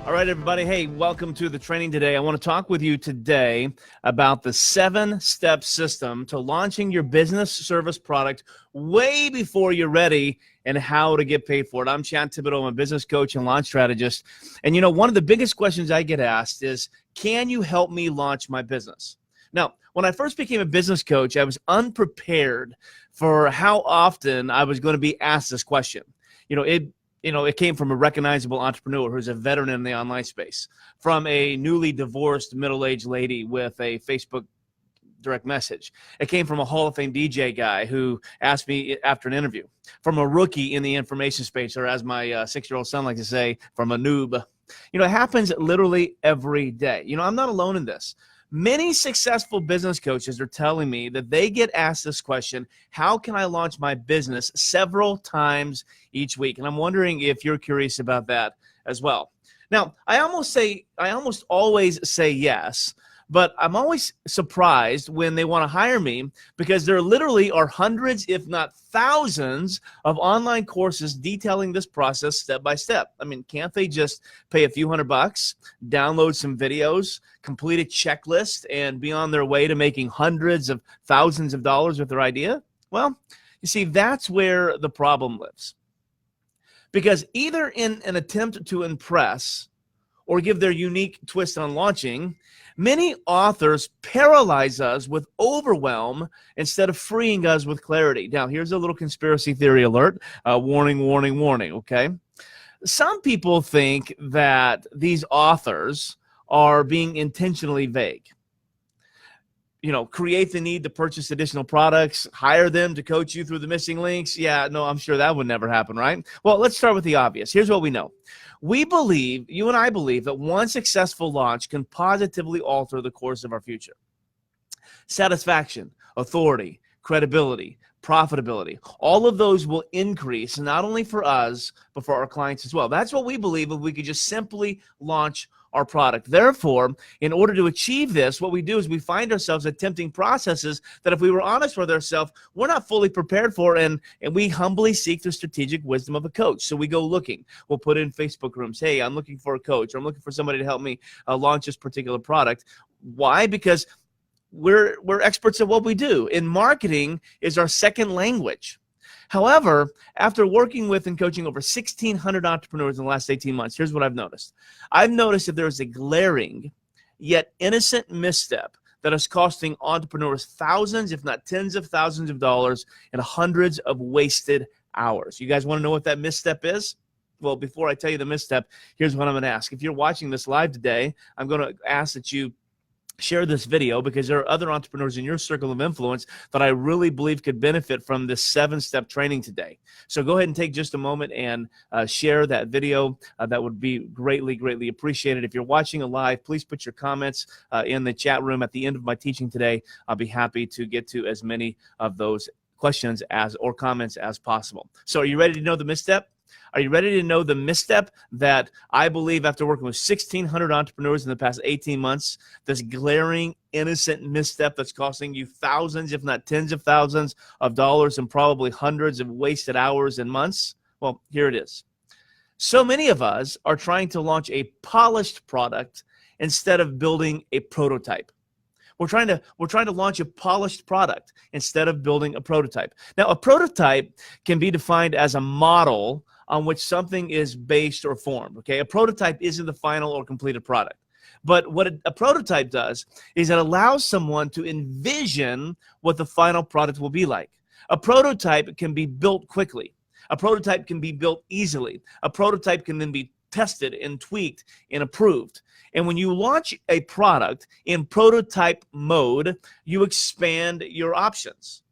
All right, everybody. Hey, welcome to the training today. I want to talk with you today about the 7-step system to launching your business service product way before you're ready and how to get paid for it. I'm Chad Thibodeau. I'm a business coach and launch strategist. And, one of the biggest questions I get asked is, can you help me launch my business? Now, when I first became a business coach, I was unprepared for how often I was going to be asked this question. It came from a recognizable entrepreneur who's a veteran in the online space, from a newly divorced middle-aged lady with a Facebook direct message. It came from a Hall of Fame DJ guy who asked me after an interview, from a rookie in the information space, or as my 6-year-old son likes to say, from a noob. It happens literally every day. I'm not alone in this. Many successful business coaches are telling me that they get asked this question, how can I launch my business, several times each week? And I'm wondering if you're curious about that as well. Now, I almost always say yes, but I'm always surprised when they want to hire me, because there literally are hundreds, if not thousands, of online courses detailing this process step by step. I mean, can't they just pay a few $100, download some videos, complete a checklist, and be on their way to making hundreds of thousands of dollars with their idea? Well, you see, that's where the problem lives. Because either in an attempt to impress or give their unique twist on launching, many authors paralyze us with overwhelm instead of freeing us with clarity. Now, here's a little conspiracy theory alert. Warning, warning, warning, okay? Some people think that these authors are being intentionally vague. Create the need to purchase additional products, hire them to coach you through the missing links. Yeah, no, I'm sure that would never happen, right? Well, let's start with the obvious. Here's what we know. You and I believe that one successful launch can positively alter the course of our future. Satisfaction, authority, credibility, profitability, all of those will increase, not only for us, but for our clients as well. That's what we believe if we could just simply launch our product. Therefore, in order to achieve this, what we do is we find ourselves attempting processes that, if we were honest with ourselves, we're not fully prepared for, and we humbly seek the strategic wisdom of a coach. So we go looking. We'll put in Facebook rooms. Hey, I'm looking for a coach, or I'm looking for somebody to help me launch this particular product. Why? Because we're experts at what we do. And marketing is our second language. However, after working with and coaching over 1,600 entrepreneurs in the last 18 months, here's what I've noticed. I've noticed that there is a glaring yet innocent misstep that is costing entrepreneurs thousands, if not tens of thousands of dollars, and hundreds of wasted hours. You guys want to know what that misstep is? Well, before I tell you the misstep, here's what I'm going to ask. If you're watching this live today, I'm going to ask that you share this video, because there are other entrepreneurs in your circle of influence that I really believe could benefit from this 7-step training today. So go ahead and take just a moment and share that video. That would be greatly, greatly appreciated. If you're watching it live, please put your comments in the chat room at the end of my teaching today. I'll be happy to get to as many of those questions or comments as possible. So are you ready to know the misstep? Are you ready to know the misstep that I believe, after working with 1,600 entrepreneurs in the past 18 months, this glaring, innocent misstep that's costing you thousands, if not tens of thousands of dollars, and probably hundreds of wasted hours and months? Well, here it is. So many of us are trying to launch a polished product instead of building a prototype. We're trying to launch a polished product instead of building a prototype. Now, a prototype can be defined as a model on which something is based or formed. Okay, a prototype isn't the final or completed product. But what a prototype does is it allows someone to envision what the final product will be like. A prototype can be built quickly. A prototype can be built easily. A prototype can then be tested and tweaked and approved. And when you launch a product in prototype mode, you expand your options.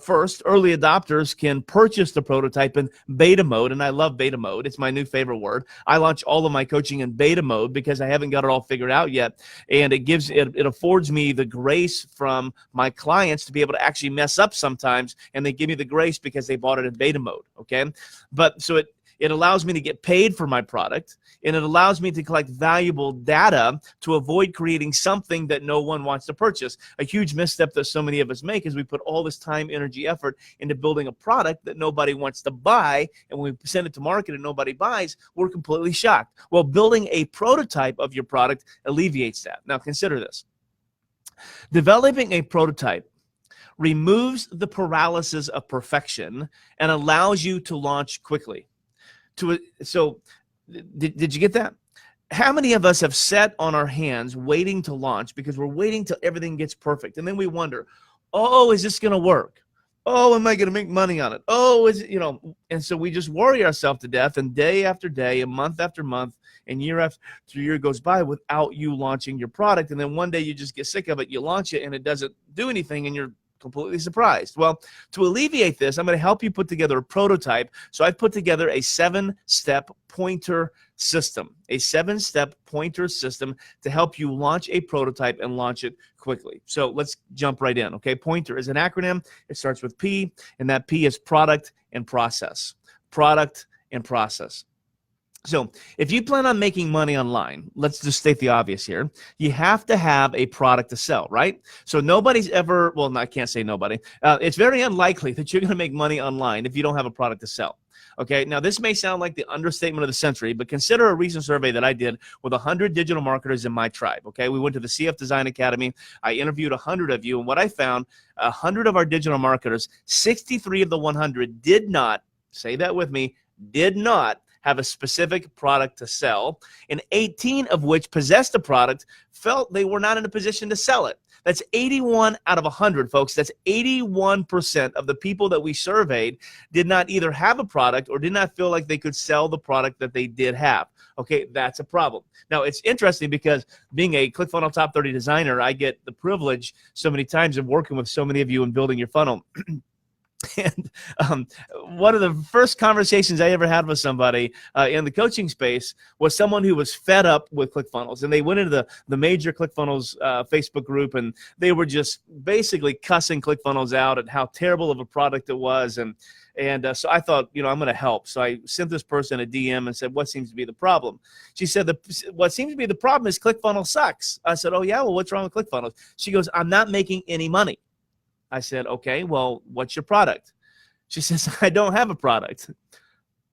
First, early adopters can purchase the prototype in beta mode, and I love beta mode. It's my new favorite word. I launch all of my coaching in beta mode because I haven't got it all figured out yet, and it affords me the grace from my clients to be able to actually mess up sometimes, and they give me the grace because they bought it in beta mode. Okay, but so it It allows me to get paid for my product, and it allows me to collect valuable data to avoid creating something that no one wants to purchase. A huge misstep that so many of us make is we put all this time, energy, effort into building a product that nobody wants to buy, and when we send it to market and nobody buys, we're completely shocked. Well, building a prototype of your product alleviates that. Now, consider this. Developing a prototype removes the paralysis of perfection and allows you to launch quickly. So did you get that? How many of us have sat on our hands waiting to launch because we're waiting till everything gets perfect, and then we wonder, oh, is this going to work? Oh, am I going to make money on it? Oh, is it, and so we just worry ourselves to death, and day after day and month after month and year after year goes by without you launching your product. And then one day you just get sick of it, you launch it, and it doesn't do anything, and you're completely surprised. Well, to alleviate this, I'm going to help you put together a prototype. So I've put together a 7-step pointer system, to help you launch a prototype and launch it quickly. So let's jump right in. Okay, Pointer is an acronym. It starts with P, and that P is product and process. Product and process. So if you plan on making money online, let's just state the obvious here. You have to have a product to sell, right? So nobody's ever, well, I can't say nobody. It's very unlikely that you're going to make money online if you don't have a product to sell. Okay, now this may sound like the understatement of the century, but consider a recent survey that I did with 100 digital marketers in my tribe. Okay, we went to the CF Design Academy. I interviewed 100 of you, and what I found, 100 of our digital marketers, 63 of the 100 did not, say that with me, did not have a specific product to sell, and 18 of which possessed a product felt they were not in a position to sell it. That's 81 out of 100, folks. That's 81% of the people that we surveyed did not either have a product or did not feel like they could sell the product that they did have. Okay, that's a problem. Now, it's interesting because being a ClickFunnels Top 30 designer, I get the privilege so many times of working with so many of you and building your funnel. And one of the first conversations I ever had with somebody in the coaching space was someone who was fed up with ClickFunnels. And they went into the major ClickFunnels Facebook group, and they were just basically cussing ClickFunnels out at how terrible of a product it was. And so I thought, I'm going to help. So I sent this person a DM and said, what seems to be the problem? She said, what seems to be the problem is ClickFunnels sucks. I said, oh, yeah, well, what's wrong with ClickFunnels? She goes, I'm not making any money. I said, okay, well, what's your product? She says, I don't have a product.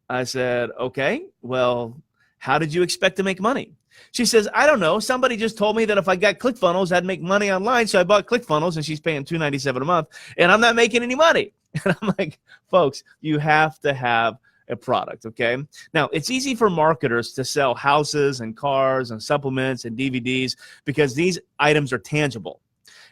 I said, okay, well, how did you expect to make money? She says, I don't know. Somebody just told me that if I got ClickFunnels, I'd make money online. So I bought ClickFunnels, and she's paying $297 a month, and I'm not making any money. And I'm like, folks, you have to have a product, okay? Now, it's easy for marketers to sell houses and cars and supplements and DVDs because these items are tangible.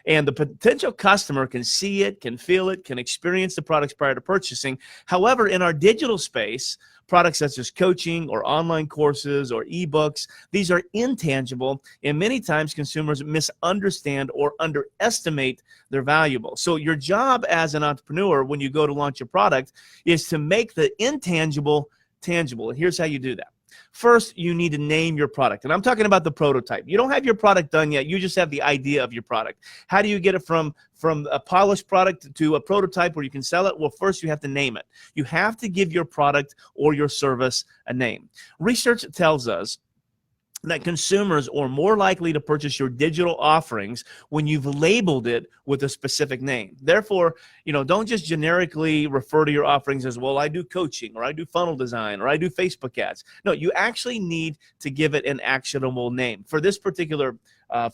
And the potential customer can see it, can feel it, can experience the products prior to purchasing. However, in our digital space, products such as coaching or online courses or ebooks, these are intangible, and many times consumers misunderstand or underestimate their value. So your job as an entrepreneur when you go to launch your product is to make the intangible tangible. And here's how you do that. First, you need to name your product. And I'm talking about the prototype. You don't have your product done yet. You just have the idea of your product. How do you get it from a polished product to a prototype where you can sell it? Well, first, you have to name it. You have to give your product or your service a name. Research tells us that consumers are more likely to purchase your digital offerings when you've labeled it with a specific name. Therefore, don't just generically refer to your offerings as, well, I do coaching, or I do funnel design, or I do Facebook ads. No, you actually need to give it an actionable name. For this particular,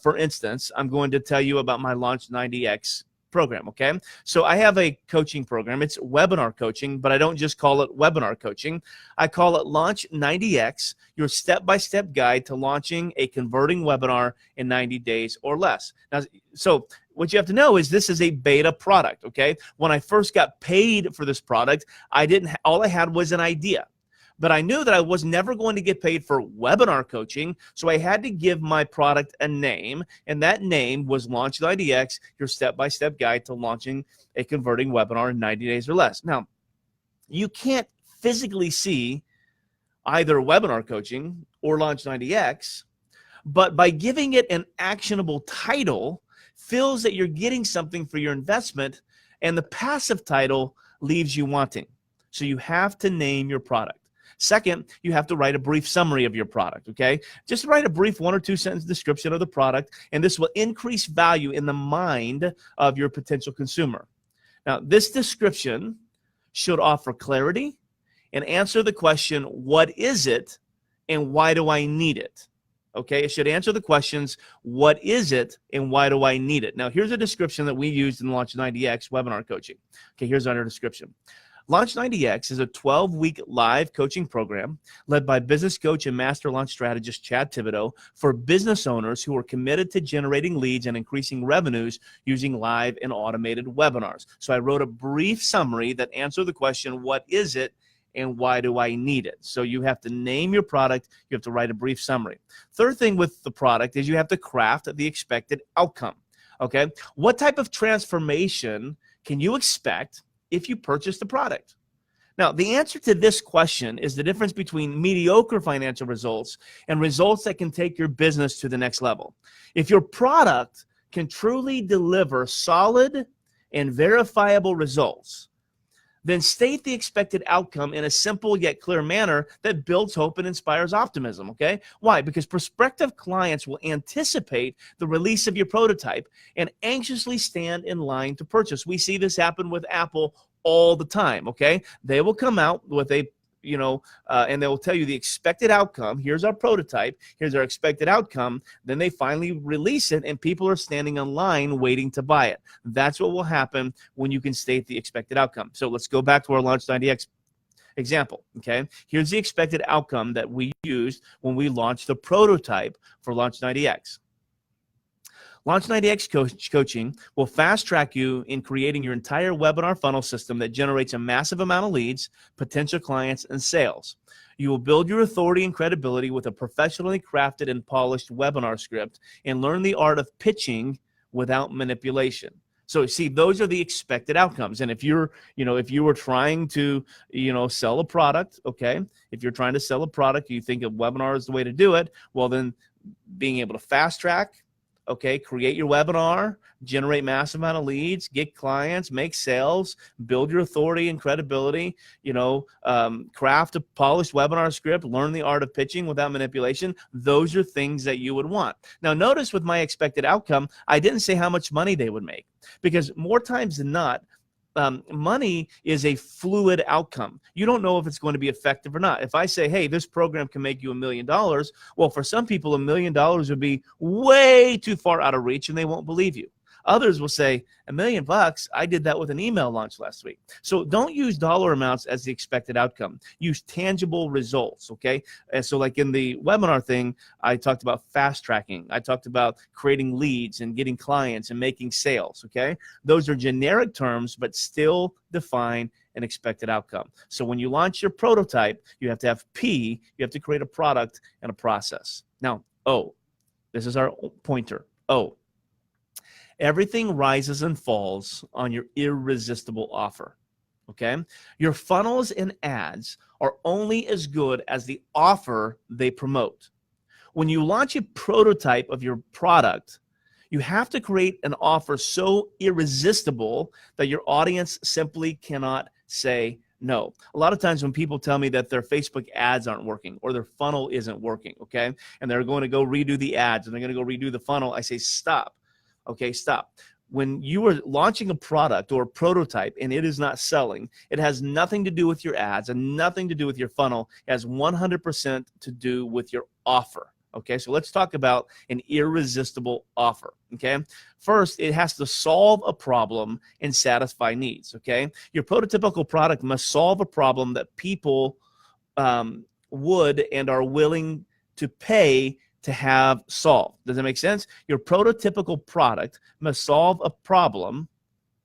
for instance, I'm going to tell you about my Launch 90X program, okay? So I have a coaching program. It's webinar coaching, but I don't just call it webinar coaching. I call it Launch 90X, your step-by-step guide to launching a converting webinar in 90 days or less. Now, so what you have to know is this is a beta product, okay? When I first got paid for this product, all I had was an idea. But I knew that I was never going to get paid for webinar coaching, so I had to give my product a name, and that name was Launch 90X, your step-by-step guide to launching a converting webinar in 90 days or less. Now, you can't physically see either webinar coaching or Launch 90X, but by giving it an actionable title, feels that you're getting something for your investment, and the passive title leaves you wanting. So you have to name your product. Second, you have to write a brief summary of your product, okay? Just write a brief 1 or 2 sentence description of the product, and this will increase value in the mind of your potential consumer. Now, this description should offer clarity and answer the question, what is it and why do I need it? Okay, it should answer the questions, what is it and why do I need it? Now, here's a description that we used in Launch 90X webinar coaching. Okay, here's our description. Launch 90X is a 12-week live coaching program led by business coach and master launch strategist Chad Thibodeau for business owners who are committed to generating leads and increasing revenues using live and automated webinars. So I wrote a brief summary that answered the question, what is it and why do I need it? So you have to name your product. You have to write a brief summary. Third thing with the product is you have to craft the expected outcome. Okay, what type of transformation can you expect if you purchase the product? Now, the answer to this question is the difference between mediocre financial results and results that can take your business to the next level. If your product can truly deliver solid and verifiable results, then state the expected outcome in a simple yet clear manner that builds hope and inspires optimism, okay? Why? Because prospective clients will anticipate the release of your prototype and anxiously stand in line to purchase. We see this happen with Apple all the time, okay? They will come out with a and they will tell you the expected outcome. Here's our prototype. Here's our expected outcome. Then they finally release it, and people are standing in line waiting to buy it. That's what will happen when you can state the expected outcome. So let's go back to our Launch 90X example, okay? Here's the expected outcome that we used when we launched the prototype for Launch 90X. Launch 90X coaching will fast track you in creating your entire webinar funnel system that generates a massive amount of leads, potential clients, and sales. You will build your authority and credibility with a professionally crafted and polished webinar script and learn the art of pitching without manipulation. So see, those are the expected outcomes. And if you're, if you were trying to, sell a product, okay, if you're trying to sell a product, you think a webinar is the way to do it, well, then being able to fast track, okay, create your webinar, generate massive amount of leads, get clients, make sales, build your authority and credibility, craft a polished webinar script, learn the art of pitching without manipulation. Those are things that you would want. Now, notice with my expected outcome, I didn't say how much money they would make, because more times than not, money is a fluid outcome. You don't know if it's going to be effective or not. If I say, hey, this program can make you $1 million, well, for some people, $1 million would be way too far out of reach and they won't believe you. Others will say, $1 million, I did that with an email launch last week. So don't use dollar amounts as the expected outcome. Use tangible results, okay? And so like in the webinar thing, I talked about fast tracking. I talked about creating leads and getting clients and making sales, okay? Those are generic terms, but still define an expected outcome. So when you launch your prototype, you have to have P, you have to create a product and a process. Now, O, this is our pointer, O. Everything rises and falls on your irresistible offer, okay? Your funnels and ads are only as good as the offer they promote. When you launch a prototype of your product, you have to create an offer so irresistible that your audience simply cannot say no. A lot of times when people tell me that their Facebook ads aren't working or their funnel isn't working, okay, and they're going to go redo the ads and they're going to go redo the funnel, I say, stop. Okay, stop. When you are launching a product or a prototype and it is not selling, it has nothing to do with your ads and nothing to do with your funnel. It has 100% to do with your offer. Okay, so let's talk about an irresistible offer. Okay, first, it has to solve a problem and satisfy needs. Okay, your prototypical product must solve a problem that people would and are willing to pay to have solved. Does that make sense? Your prototypical product must solve a problem,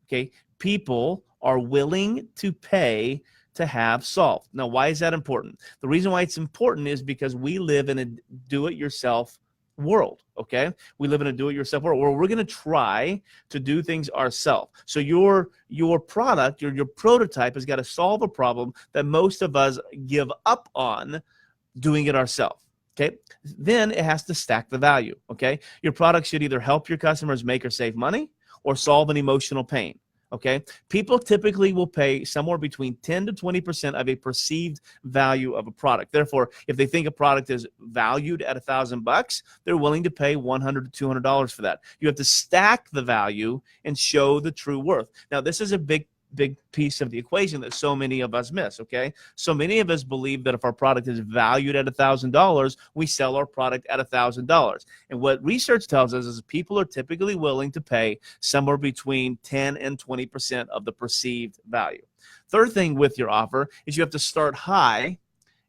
okay, people are willing to pay to have solved. Now, why is that important? The reason why it's important is because we live in a do-it-yourself world, okay? We live in a do-it-yourself world where we're going to try to do things ourselves. So your product, your prototype has got to solve a problem that most of us give up on doing it ourselves. Okay, then it has to stack the value, okay? Your product should either help your customers make or save money or solve an emotional pain, Okay, people typically will pay somewhere between 10 to 20% of a perceived value of a product. Therefore, if they think a product is valued at $1,000, they're willing to pay $100 to $200 for that. You have to stack the value and show the true worth. Now, this is a big piece of the equation that so many of us miss. Okay, so many of us believe that if our product is valued at $1,000, we sell our product at $1,000. And what research tells us is people are typically willing to pay somewhere between 10 and 20% of the perceived value. Third thing with your offer is you have to start high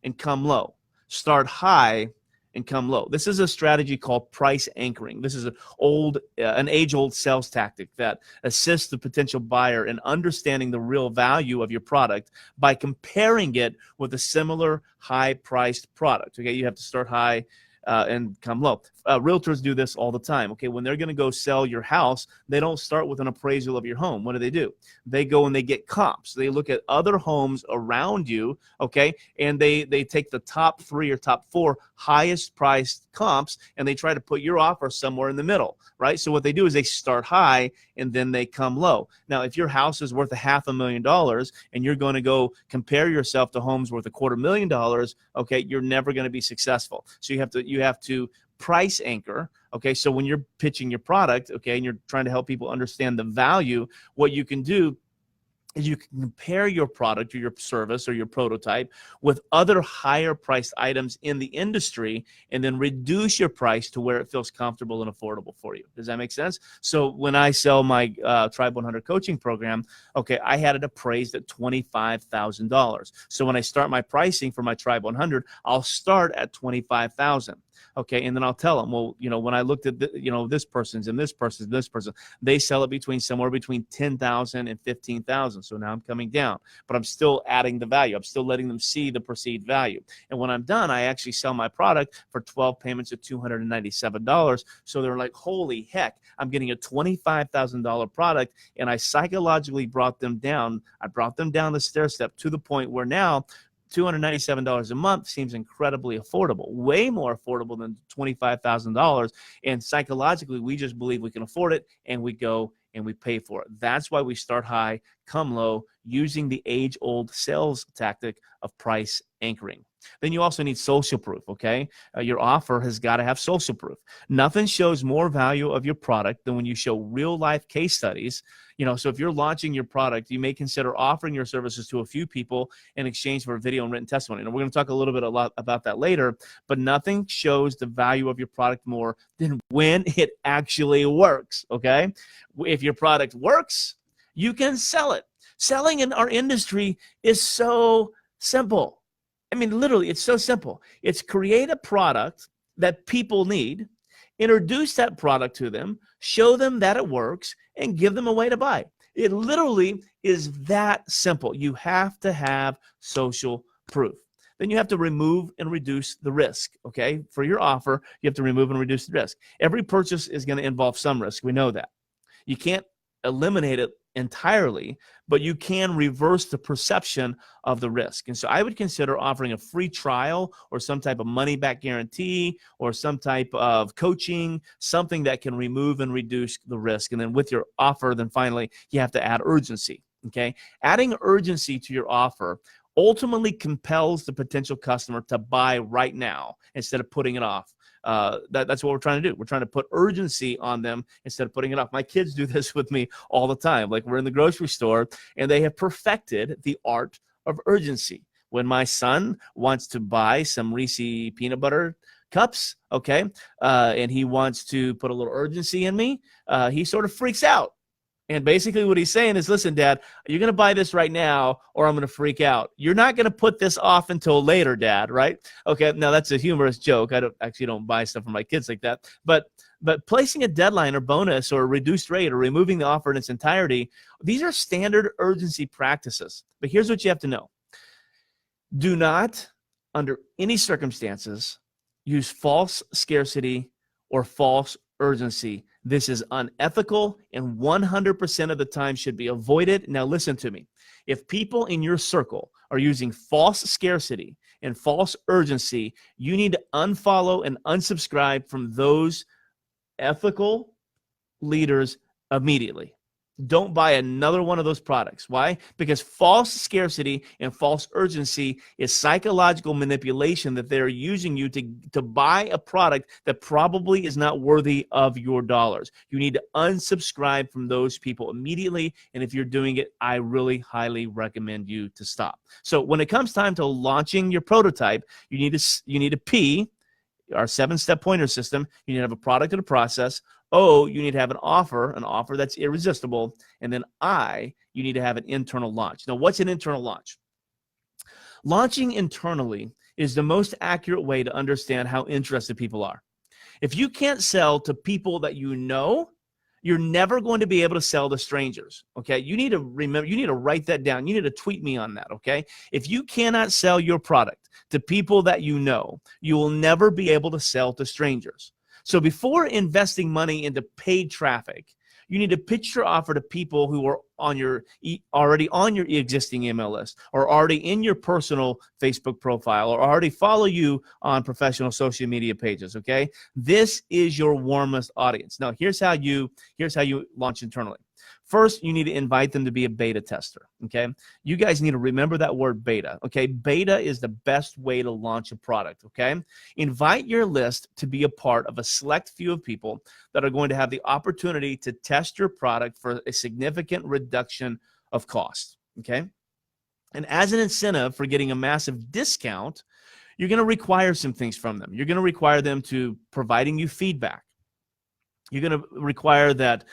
and come low. Start high and come low. This is a strategy called price anchoring. This is an age-old sales tactic that assists the potential buyer in understanding the real value of your product by comparing it with a similar high-priced product. Okay, you have to start high and come low. Realtors do this all the time. Okay, when they're going to go sell your house, they don't start with an appraisal of your home. What do? They go and they get comps. They look at other homes around you, okay, and they take the top 3 or top 4 highest priced comps and they try to put your offer somewhere in the middle, right? So what they do is they start high and then they come low. Now, if your house is worth $500,000 and you're going to go compare yourself to homes worth $250,000, okay, you're never going to be successful. So you have to price anchor. Okay, so when you're pitching your product, okay, and you're trying to help people understand the value, what you can do is you can compare your product or your service or your prototype with other higher priced items in the industry and then reduce your price to where it feels comfortable and affordable for you. Does that make sense? So when I sell my Tribe 100 coaching program, okay, I had it appraised at $25,000. So when I start my pricing for my Tribe 100, I'll start at $25,000. Okay, and then I'll tell them, well, when I looked at this person's and this person's, they sell it between somewhere between $10,000 and $15,000. So now I'm coming down, but I'm still adding the value. I'm still letting them see the perceived value. And when I'm done, I actually sell my product for 12 payments of $297. So they're like, holy heck, I'm getting a $25,000 product, and I psychologically brought them down. I brought them down the stair step to the point where now $297 a month seems incredibly affordable, way more affordable than $25,000. And psychologically, we just believe we can afford it, and we go and we pay for it. That's why we start high, come low, using the age-old sales tactic of price anchoring. Then you also need social proof, okay? Your offer has got to have social proof. Nothing shows more value of your product than when you show real-life case studies. So if you're launching your product, you may consider offering your services to a few people in exchange for a video and written testimony. And we're going to talk a little bit about that later, but nothing shows the value of your product more than when it actually works, okay? If your product works, you can sell it. Selling in our industry is so simple. I mean, literally, it's so simple. It's create a product that people need, introduce that product to them, show them that it works, and give them a way to buy. It literally is that simple. You have to have social proof. Then you have to remove and reduce the risk, okay? For your offer, you have to remove and reduce the risk. Every purchase is going to involve some risk. We know that. You can't eliminate it entirely, but you can reverse the perception of the risk. And so I would consider offering a free trial or some type of money back guarantee or some type of coaching, something that can remove and reduce the risk. And then with your offer, then finally, you have to add urgency, okay? Adding urgency to your offer ultimately compels the potential customer to buy right now instead of putting it off. That's what we're trying to do. We're trying to put urgency on them instead of putting it off. My kids do this with me all the time. Like, we're in the grocery store and they have perfected the art of urgency. When my son wants to buy some Reese peanut butter cups, okay, and he wants to put a little urgency in me, he sort of freaks out. And basically what he's saying is, listen, Dad, you're going to buy this right now or I'm going to freak out. You're not going to put this off until later, Dad, right? Okay, now that's a humorous joke. I don't buy stuff for my kids like that. But placing a deadline or bonus or a reduced rate or removing the offer in its entirety, these are standard urgency practices. But here's what you have to know. Do not, under any circumstances, use false scarcity or false urgency. This is unethical and 100% of the time should be avoided. Now listen to me. If people in your circle are using false scarcity and false urgency, you need to unfollow and unsubscribe from those ethical leaders immediately. Don't buy another one of those products. Why? Because false scarcity and false urgency is psychological manipulation that they're using you to buy a product that probably is not worthy of your dollars. You need to unsubscribe from those people immediately. And if you're doing it, I really highly recommend you to stop. So when it comes time to launching your prototype, you need to P, our 7-step pointer system. You need to have a product and a process. O, you need to have an offer that's irresistible. And then I, you need to have an internal launch. Now, what's an internal launch? Launching internally is the most accurate way to understand how interested people are. If you can't sell to people that you know, you're never going to be able to sell to strangers, okay? You need to remember, you need to write that down. You need to tweet me on that, okay? If you cannot sell your product to people that you know, you will never be able to sell to strangers. So before investing money into paid traffic, you need to pitch your offer to people who are already on your existing email list, or already in your personal Facebook profile, or already follow you on professional social media pages, okay? This is your warmest audience. Now, here's how you launch internally. First, you need to invite them to be a beta tester, okay? You guys need to remember that word beta, okay? Beta is the best way to launch a product, okay? Invite your list to be a part of a select few of people that are going to have the opportunity to test your product for a significant reduction of cost, okay? And as an incentive for getting a massive discount, you're going to require some things from them. You're going to require them to providing you feedback. You're going to require that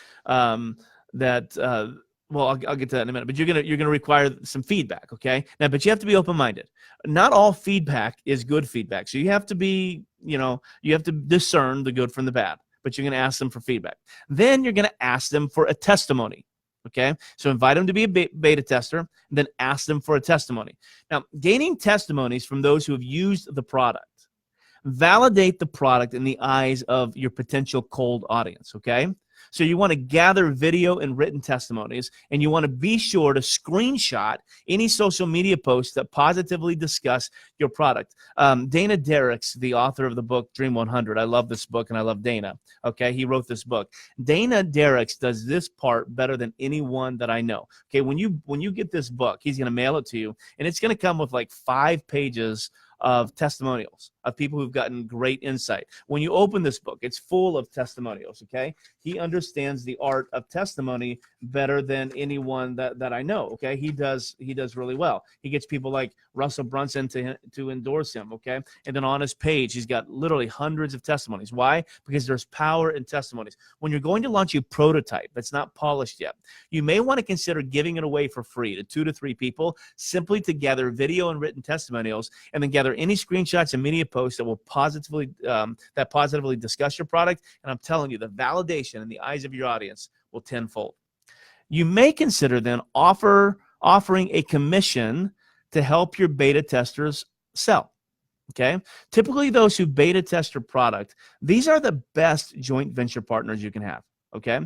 well, I'll get to that in a minute, but you're gonna require some feedback, okay? Now, but you have to be open-minded. Not all feedback is good feedback, so you have to be, you have to discern the good from the bad. But you're gonna ask them for feedback. Then you're gonna ask them for a testimony, okay? So invite them to be a beta tester, and then ask them for a testimony. Now, gaining testimonies from those who have used the product validate the product in the eyes of your potential cold audience, okay? So you want to gather video and written testimonies, and you want to be sure to screenshot any social media posts that positively discuss your product. Dana Derricks, the author of the book Dream 100, I love this book, and I love Dana, okay? He wrote this book. Dana Derricks does this part better than anyone that I know, okay? When you get this book, he's going to mail it to you, and it's going to come with like 5 pages of testimonials of people who've gotten great insight. When you open this book, it's full of testimonials, okay? He understands the art of testimony better than anyone that I know, okay? He does really well. He gets people like Russell Brunson to endorse him, okay? And then on his page, he's got literally hundreds of testimonies. Why? Because there's power in testimonies. When you're going to launch a prototype that's not polished yet, you may want to consider giving it away for free to 2 to 3 people, simply to gather video and written testimonials, and then gather any screenshots and media posts that will positively discuss your product. And I'm telling you, the validation in the eyes of your audience will tenfold. You may consider then offering a commission to help your beta testers sell. Okay. Typically, those who beta test your product, these are the best joint venture partners you can have. Okay.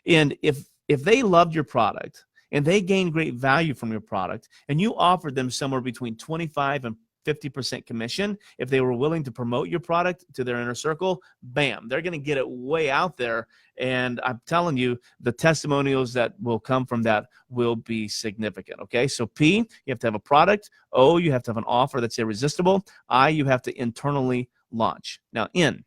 And if they loved your product and they gained great value from your product, and you offered them somewhere between 25 and 50% commission, if they were willing to promote your product to their inner circle, bam, they're going to get it way out there. And I'm telling you, the testimonials that will come from that will be significant. Okay. So P, you have to have a product. O, you have to have an offer that's irresistible. I, you have to internally launch. Now, N,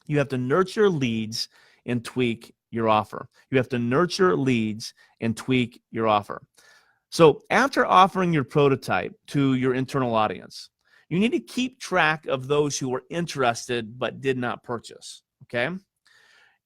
you have to nurture leads and tweak your offer. You have to nurture leads and tweak your offer. So after offering your prototype to your internal audience, you need to keep track of those who were interested but did not purchase, okay?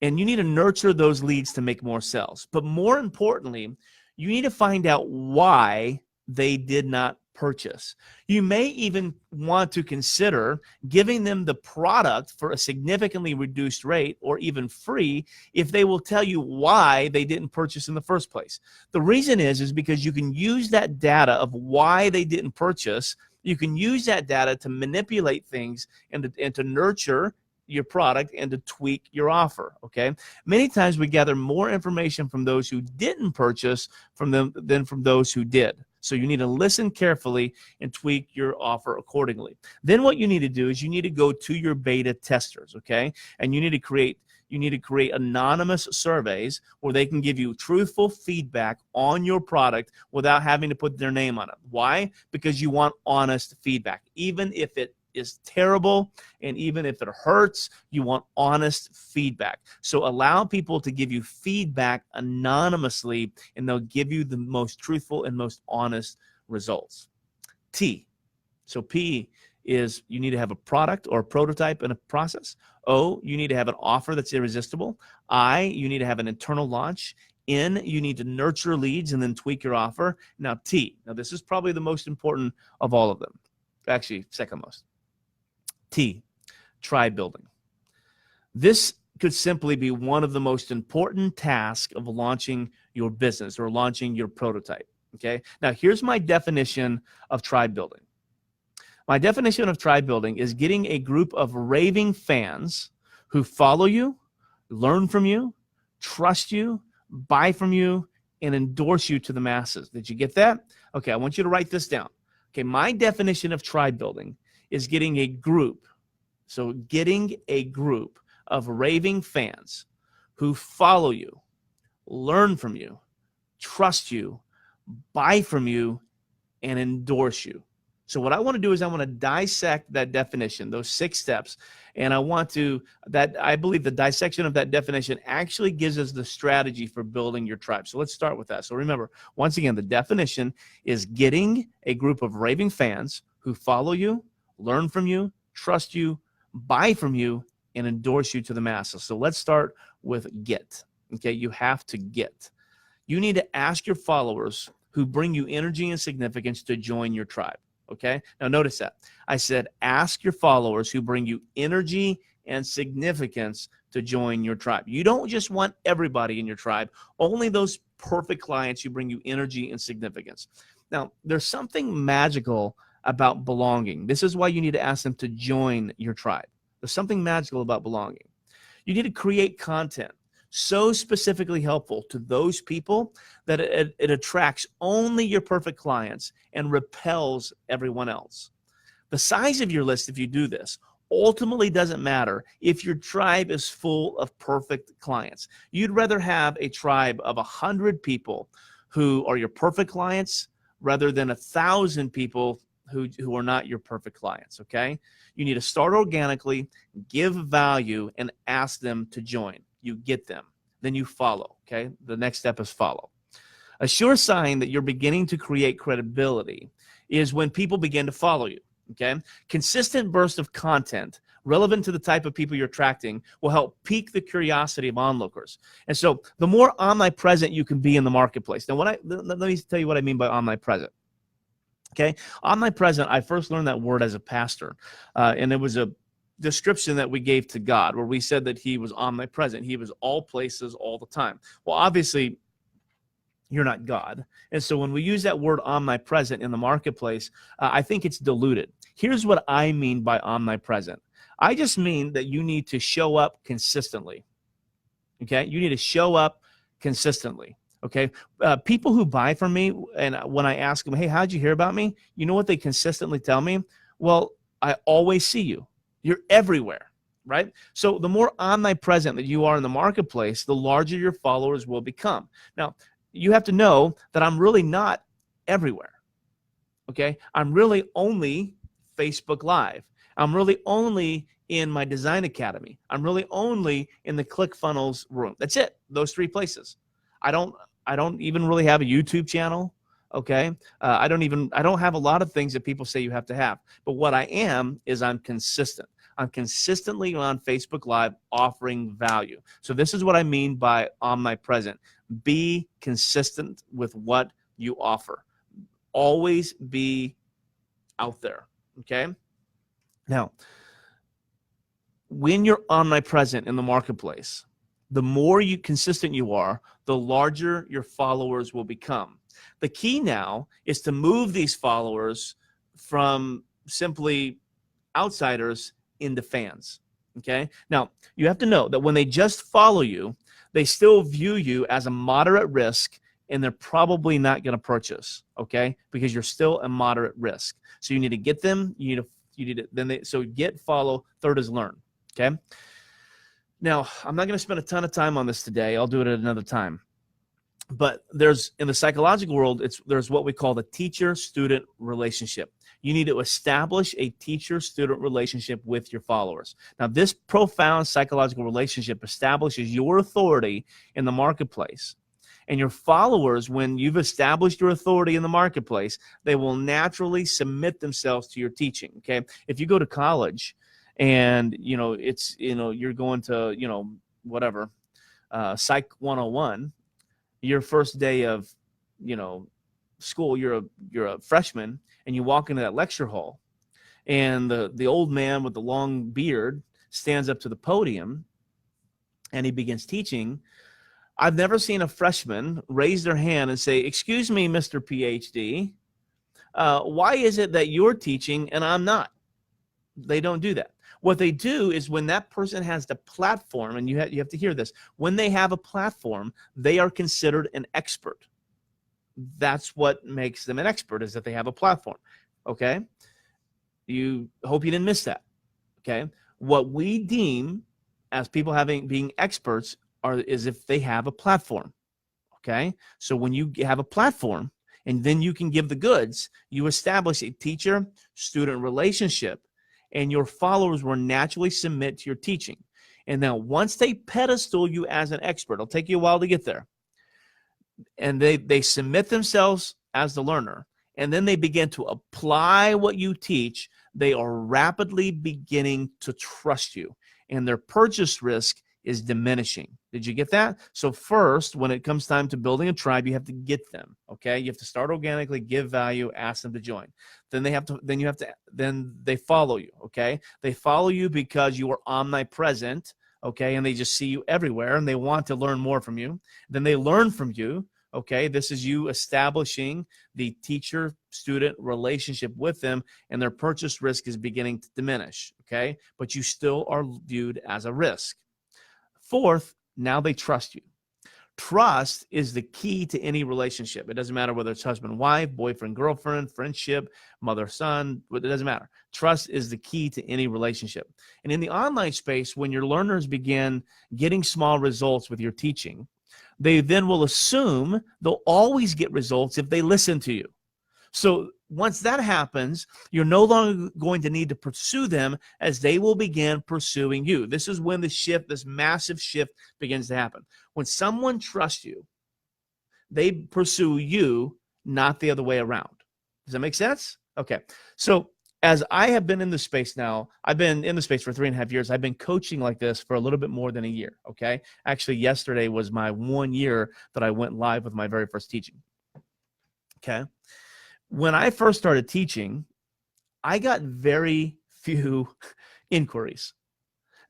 And you need to nurture those leads to make more sales. But more importantly, you need to find out why they did not purchase. You may even want to consider giving them the product for a significantly reduced rate, or even free, if they will tell you why they didn't purchase in the first place. The reason is because you can use that data of why they didn't purchase. You can use that data to manipulate things and to nurture your product and to tweak your offer, okay? Many times we gather more information from those who didn't purchase from them than from those who did. So you need to listen carefully and tweak your offer accordingly. Then what you need to do is you need to go to your beta testers, okay? And you need to create you need to create anonymous surveys where they can give you truthful feedback on your product without having to put their name on it. Why? Because you want honest feedback. Even if it is terrible and even if it hurts, you want honest feedback. So allow people to give you feedback anonymously, and they'll give you the most truthful and most honest results. T. So P is you need to have a product or a prototype and a process. O, you need to have an offer that's irresistible. I, you need to have an internal launch. N, you need to nurture leads and then tweak your offer. Now T, now this is probably the most important of all of them. Actually, second most. T, tribe building. This could simply be one of the most important tasks of launching your business or launching your prototype. Okay. Now here's my definition of tribe building. My definition of tribe building is getting a group of raving fans who follow you, learn from you, trust you, buy from you, and endorse you to the masses. Did you get that? Okay, I want you to write this down. Okay, my definition of tribe building is getting a group. So getting a group of raving fans who follow you, learn from you, trust you, buy from you, and endorse you. So what I want to do is I want to dissect that definition, those 6 steps, and I believe the dissection of that definition actually gives us the strategy for building your tribe. So let's start with that. So remember, once again, the definition is getting a group of raving fans who follow you, learn from you, trust you, buy from you, and endorse you to the masses. So let's start with get. Okay, you have to get. You need to ask your followers who bring you energy and significance to join your tribe. Okay, now notice that I said ask your followers who bring you energy and significance to join your tribe. You don't just want everybody in your tribe, only those perfect clients who bring you energy and significance. Now, there's something magical about belonging. This is why you need to ask them to join your tribe. There's something magical about belonging. You need to create content so specifically helpful to those people that it attracts only your perfect clients and repels everyone else. The size of your list, if you do this, ultimately doesn't matter if your tribe is full of perfect clients. You'd rather have a tribe of 100 people who are your perfect clients rather than 1,000 people who are not your perfect clients, okay? You need to start organically, give value, and ask them to join. You get them, then you follow, okay? The next step is follow. A sure sign that you're beginning to create credibility is when people begin to follow you, okay? Consistent bursts of content relevant to the type of people you're attracting will help pique the curiosity of onlookers. And so the more omnipresent you can be in the marketplace. Now, let me tell you what I mean by omnipresent. Okay, omnipresent, I first learned that word as a pastor, and it was a description that we gave to God where we said that he was omnipresent. He was all places all the time. Well, obviously, you're not God. And so when we use that word omnipresent in the marketplace, I think it's diluted. Here's what I mean by omnipresent. I just mean that you need to show up consistently. Okay, you need to show up consistently. Okay, people who buy from me, and when I ask them, hey, how'd you hear about me? You know what they consistently tell me? Well, I always see you. You're everywhere, right? So the more omnipresent that you are in the marketplace, the larger your followers will become. Now, you have to know that I'm really not everywhere, okay? I'm really only Facebook Live. I'm really only in my Design Academy. I'm really only in the ClickFunnels room. That's it, those 3 places. I don't even really have a YouTube channel, okay? I don't have a lot of things that people say you have to have. But what I am is I'm consistent. I'm consistently on Facebook Live offering value. So this is what I mean by omnipresent. Be consistent with what you offer. Always be out there, okay? Now, when you're omnipresent in the marketplace, the more consistent you are, the larger your followers will become. The key now is to move these followers from simply outsiders into fans, okay? Now, you have to know that when they just follow you, they still view you as a moderate risk, and they're probably not going to purchase, okay? Because you're still a moderate risk. So you need to get them, so get, follow, third is learn, okay? Now, I'm not going to spend a ton of time on this today. I'll do it at another time. But there's, in the psychological world, there's what we call the teacher-student relationship. You need to establish a teacher-student relationship with your followers. Now, this profound psychological relationship establishes your authority in the marketplace. And your followers, when you've established your authority in the marketplace, they will naturally submit themselves to your teaching. Okay, if you go to college and you're going to whatever Psych 101, your first day of school, you're a freshman, and you walk into that lecture hall, and the old man with the long beard stands up to the podium and he begins teaching. I've never seen a freshman raise their hand and say, "Excuse me, Mr. PhD, why is it that you're teaching and I'm not?" They don't do that. What they do is, when that person has the platform, and you have to hear this, when they have a platform, they are considered an expert. That's what makes them an expert, is that they have a platform. Okay? You hope you didn't miss that. Okay? What we deem as people being experts is if they have a platform. Okay? So when you have a platform and then you can give the goods, you establish a teacher-student relationship, and your followers will naturally submit to your teaching. And now, once they pedestal you as an expert, it'll take you a while to get there, and they submit themselves as the learner, and then they begin to apply what you teach, they are rapidly beginning to trust you, and their purchase risk is diminishing. Did you get that? So first, when it comes time to building a tribe, you have to get them. Okay, you have to start organically, give value, ask them to join. Then they follow you. Okay, they follow you because you are omnipresent. Okay, and they just see you everywhere, and they want to learn more from you. Then they learn from you. Okay, this is you establishing the teacher-student relationship with them, and their purchase risk is beginning to diminish. Okay, but you still are viewed as a risk. Fourth, now they trust you. Trust is the key to any relationship. It doesn't matter whether it's husband, wife, boyfriend, girlfriend, friendship, mother, son, it doesn't matter. Trust is the key to any relationship. And in the online space, when your learners begin getting small results with your teaching, they then will assume they'll always get results if they listen to you. So once that happens, you're no longer going to need to pursue them, as they will begin pursuing you. This is when this massive shift begins to happen. When someone trusts you, they pursue you, not the other way around. Does that make sense? Okay. So as I have been in the space now, I've been in the space for 3.5 years. I've been coaching like this for a little bit more than a year. Okay. Actually, yesterday was my 1 year that I went live with my very first teaching. Okay. When I first started teaching, I got very few inquiries.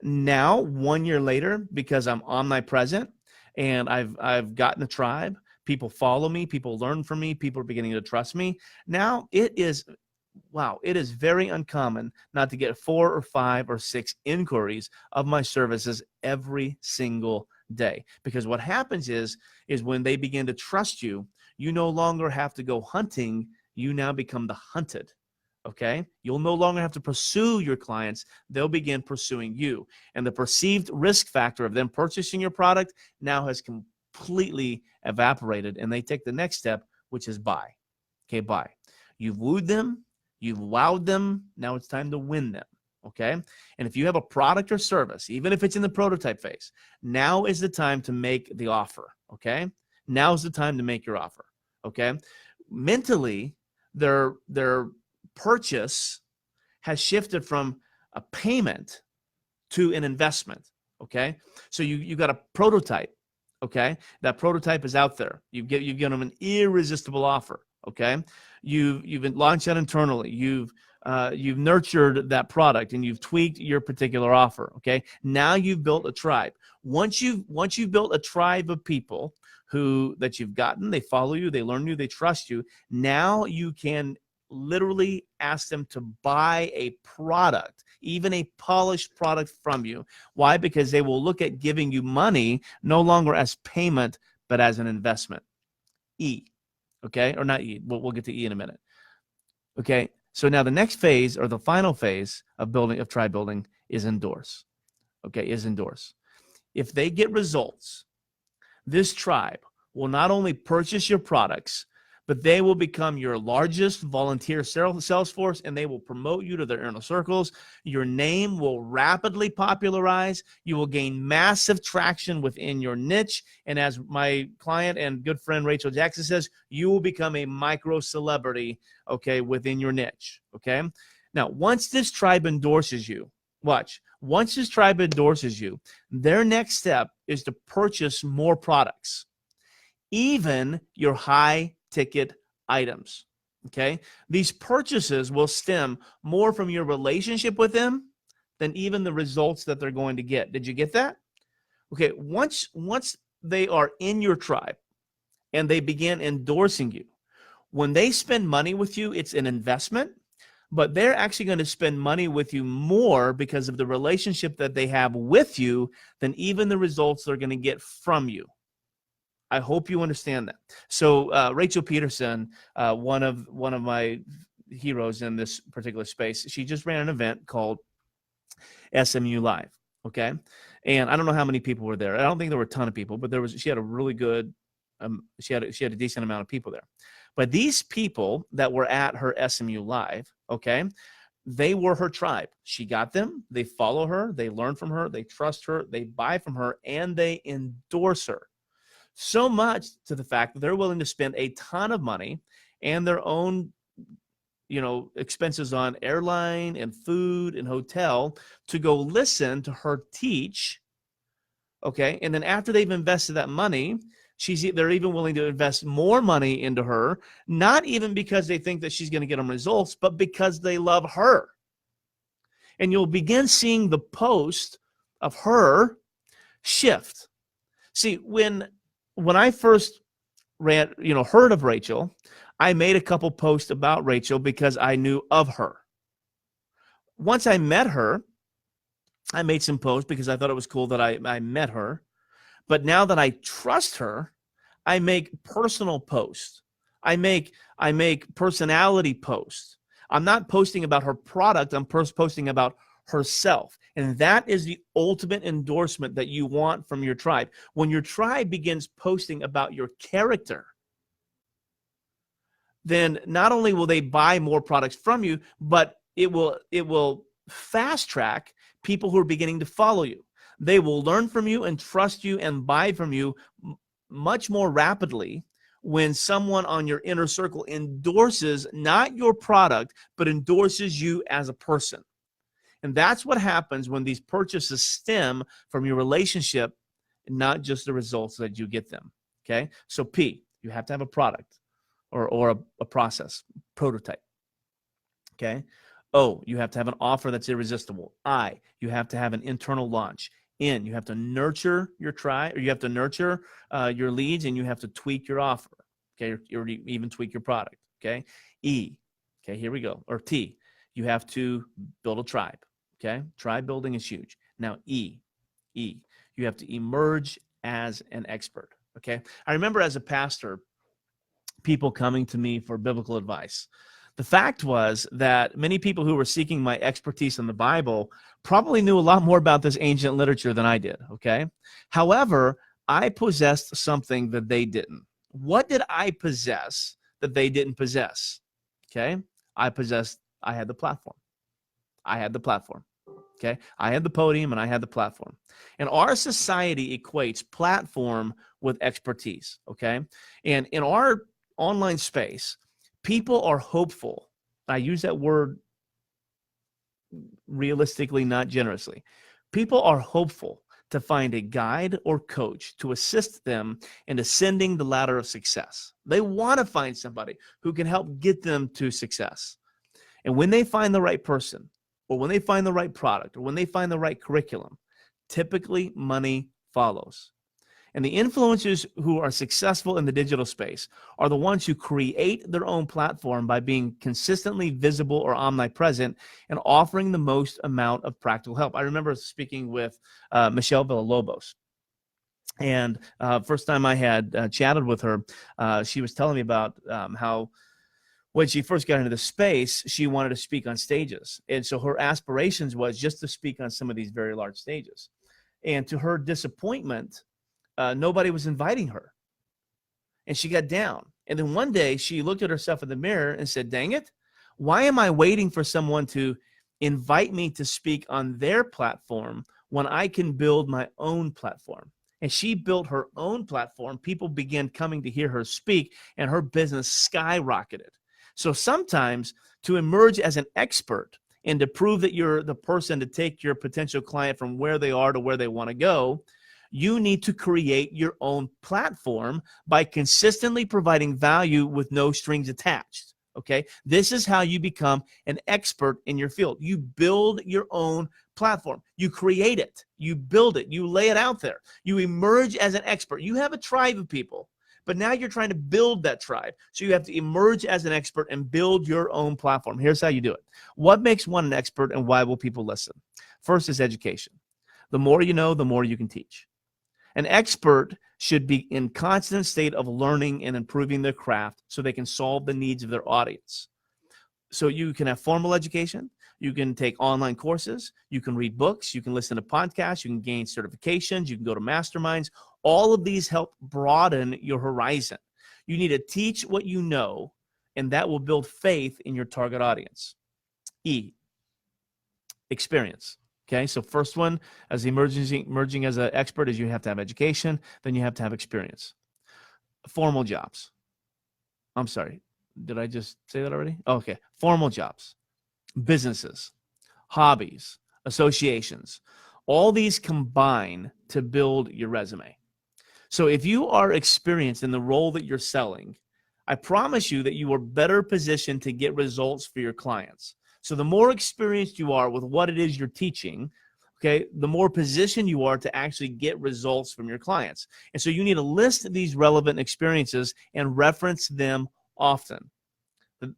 Now, 1 year later, because I'm omnipresent and I've gotten a tribe, people follow me, people learn from me, people are beginning to trust me. Now it is very uncommon not to get 4 or 5 or 6 inquiries of my services every single day. Because what happens is when they begin to trust you, you no longer have to go hunting. You now become the hunted. Okay? You'll no longer have to pursue your clients. They'll begin pursuing you. And the perceived risk factor of them purchasing your product now has completely evaporated, and they take the next step, which is buy. Okay, buy. You've wooed them. You've wowed them. Now it's time to win them. Okay? And if you have a product or service, even if it's in the prototype phase, now is the time to make the offer. Okay? Now is the time to make your offer. Okay? Mentally, their purchase has shifted from a payment to an investment. Okay, so you got a prototype. Okay, that prototype is out there. You give them an irresistible offer. Okay, you've launched that internally. You've nurtured that product, and you've tweaked your particular offer. Okay, now you've built a tribe. Once you've built a tribe of people that you've gotten, they follow you, they learn you, they trust you. Now you can literally ask them to buy a product, even a polished product from you. Why? Because they will look at giving you money no longer as payment, but as an investment. E. Okay, or not E. We'll get to E in a minute. Okay, so now the next phase, or the final phase of tribe building, is endorse. Okay, is endorse. if they get results, this tribe will not only purchase your products, but they will become your largest volunteer sales force, and they will promote you to their inner circles. Your name will rapidly popularize. You will gain massive traction within your niche. And as my client and good friend Rachel Jackson says, you will become a micro celebrity, okay, within your niche, okay? Now, once this tribe endorses you, watch, once this tribe endorses you, their next step is to purchase more products, even your high ticket items, okay? These purchases will stem more from your relationship with them than even the results that they're going to get. Did you get that? Okay, once they are in your tribe and they begin endorsing you, when they spend money with you, it's an investment, but they're actually going to spend money with you more because of the relationship that they have with you than even the results they're going to get from you. I hope you understand that. So Rachel Peterson, one of my heroes in this particular space, she just ran an event called SMU Live. Okay, and I don't know how many people were there. I don't think there were a ton of people, but she had a really good, she had a decent amount of people there. But these people that were at her SMU Live, okay, they were her tribe. She got them. They follow her. They learn from her. They trust her. They buy from her, and they endorse her. So much to the fact that they're willing to spend a ton of money and their own, expenses on airline and food and hotel to go listen to her teach. Okay. And then after they've invested that money, they're even willing to invest more money into her, not even because they think that she's going to get them results, but because they love her. And you'll begin seeing the post of her shift. See, when I first heard of Rachel, I made a couple posts about Rachel because I knew of her. Once I met her, I made some posts because I thought it was cool that I met her. But now that I trust her, I make personal posts. I make personality posts. I'm not posting about her product. I'm posting about herself. And that is the ultimate endorsement that you want from your tribe. When your tribe begins posting about your character, then not only will they buy more products from you, but it will fast track people who are beginning to follow you. They will learn from you and trust you and buy from you much more rapidly when someone on your inner circle endorses not your product, but endorses you as a person. And that's what happens when these purchases stem from your relationship, not just the results that you get them. Okay. So P, you have to have a product or a process, prototype. Okay. O, you have to have an offer that's irresistible. I, you have to have an internal launch. N, you have to nurture your tribe, or you have to nurture your leads, and you have to tweak your offer. Okay. Or even tweak your product. Okay. E, okay, here we go. Or T, you have to build a tribe. Okay. Tribe building is huge. Now, E, you have to emerge as an expert. Okay. I remember as a pastor, people coming to me for biblical advice. The fact was that many people who were seeking my expertise in the Bible probably knew a lot more about this ancient literature than I did. Okay. However, I possessed something that they didn't. What did I possess that they didn't possess? Okay. I had the platform. Okay. I had the podium and I had the platform. And our society equates platform with expertise. Okay. And in our online space, people are hopeful. I use that word realistically, not generously. People are hopeful to find a guide or coach to assist them in ascending the ladder of success. They want to find somebody who can help get them to success. And when they find the right person, or when they find the right product, or when they find the right curriculum, typically money follows. And the influencers who are successful in the digital space are the ones who create their own platform by being consistently visible or omnipresent and offering the most amount of practical help. I remember speaking with Michelle Villalobos. And first time I had chatted with her, she was telling me about how when she first got into the space, she wanted to speak on stages. And so her aspirations was just to speak on some of these very large stages. And to her disappointment, nobody was inviting her. And she got down. And then one day she looked at herself in the mirror and said, dang it, why am I waiting for someone to invite me to speak on their platform when I can build my own platform? And she built her own platform. People began coming to hear her speak, and her business skyrocketed. So sometimes to emerge as an expert and to prove that you're the person to take your potential client from where they are to where they want to go, you need to create your own platform by consistently providing value with no strings attached. Okay, this is how you become an expert in your field. You build your own platform. You create it. You build it. You lay it out there. You emerge as an expert. You have a tribe of people, but now you're trying to build that tribe. So you have to emerge as an expert and build your own platform. Here's how you do it. What makes one an expert, and why will people listen? First is education. The more you know, the more you can teach. An expert should be in constant state of learning and improving their craft so they can solve the needs of their audience. So you can have formal education, you can take online courses, you can read books, you can listen to podcasts, you can gain certifications, you can go to masterminds. All of these help broaden your horizon. You need to teach what you know, and that will build faith in your target audience. E, experience. Okay, so first one, as emerging as an expert, is you have to have education, then you have to have experience. Formal jobs. I'm sorry, did I just say that already? Okay, formal jobs, businesses, hobbies, associations, all these combine to build your resume. So if you are experienced in the role that you're selling, I promise you that you are better positioned to get results for your clients. So the more experienced you are with what it is you're teaching, okay, the more positioned you are to actually get results from your clients. And so you need to list these relevant experiences and reference them often.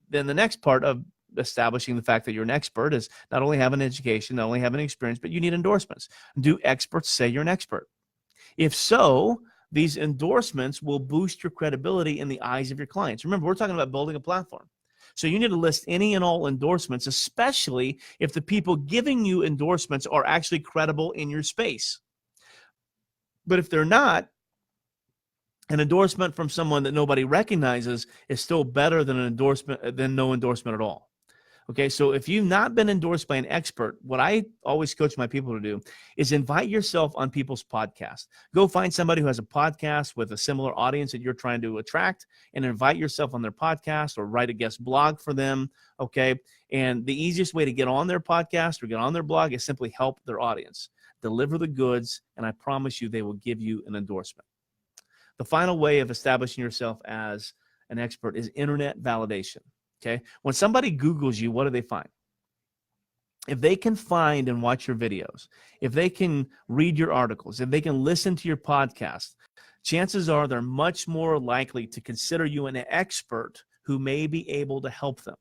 Then the next part of establishing the fact that you're an expert is not only have an education, not only have an experience, but you need endorsements. Do experts say you're an expert? If so, these endorsements will boost your credibility in the eyes of your clients. Remember, we're talking about building a platform. So you need to list any and all endorsements, especially if the people giving you endorsements are actually credible in your space. But if they're not, an endorsement from someone that nobody recognizes is still better than no endorsement at all. Okay, so if you've not been endorsed by an expert, what I always coach my people to do is invite yourself on people's podcasts. Go find somebody who has a podcast with a similar audience that you're trying to attract and invite yourself on their podcast, or write a guest blog for them, okay? And the easiest way to get on their podcast or get on their blog is simply help their audience. Deliver the goods, and I promise you they will give you an endorsement. The final way of establishing yourself as an expert is internet validation. Okay, when somebody Googles you, what do they find? If they can find and watch your videos, if they can read your articles, if they can listen to your podcast, chances are they're much more likely to consider you an expert who may be able to help them.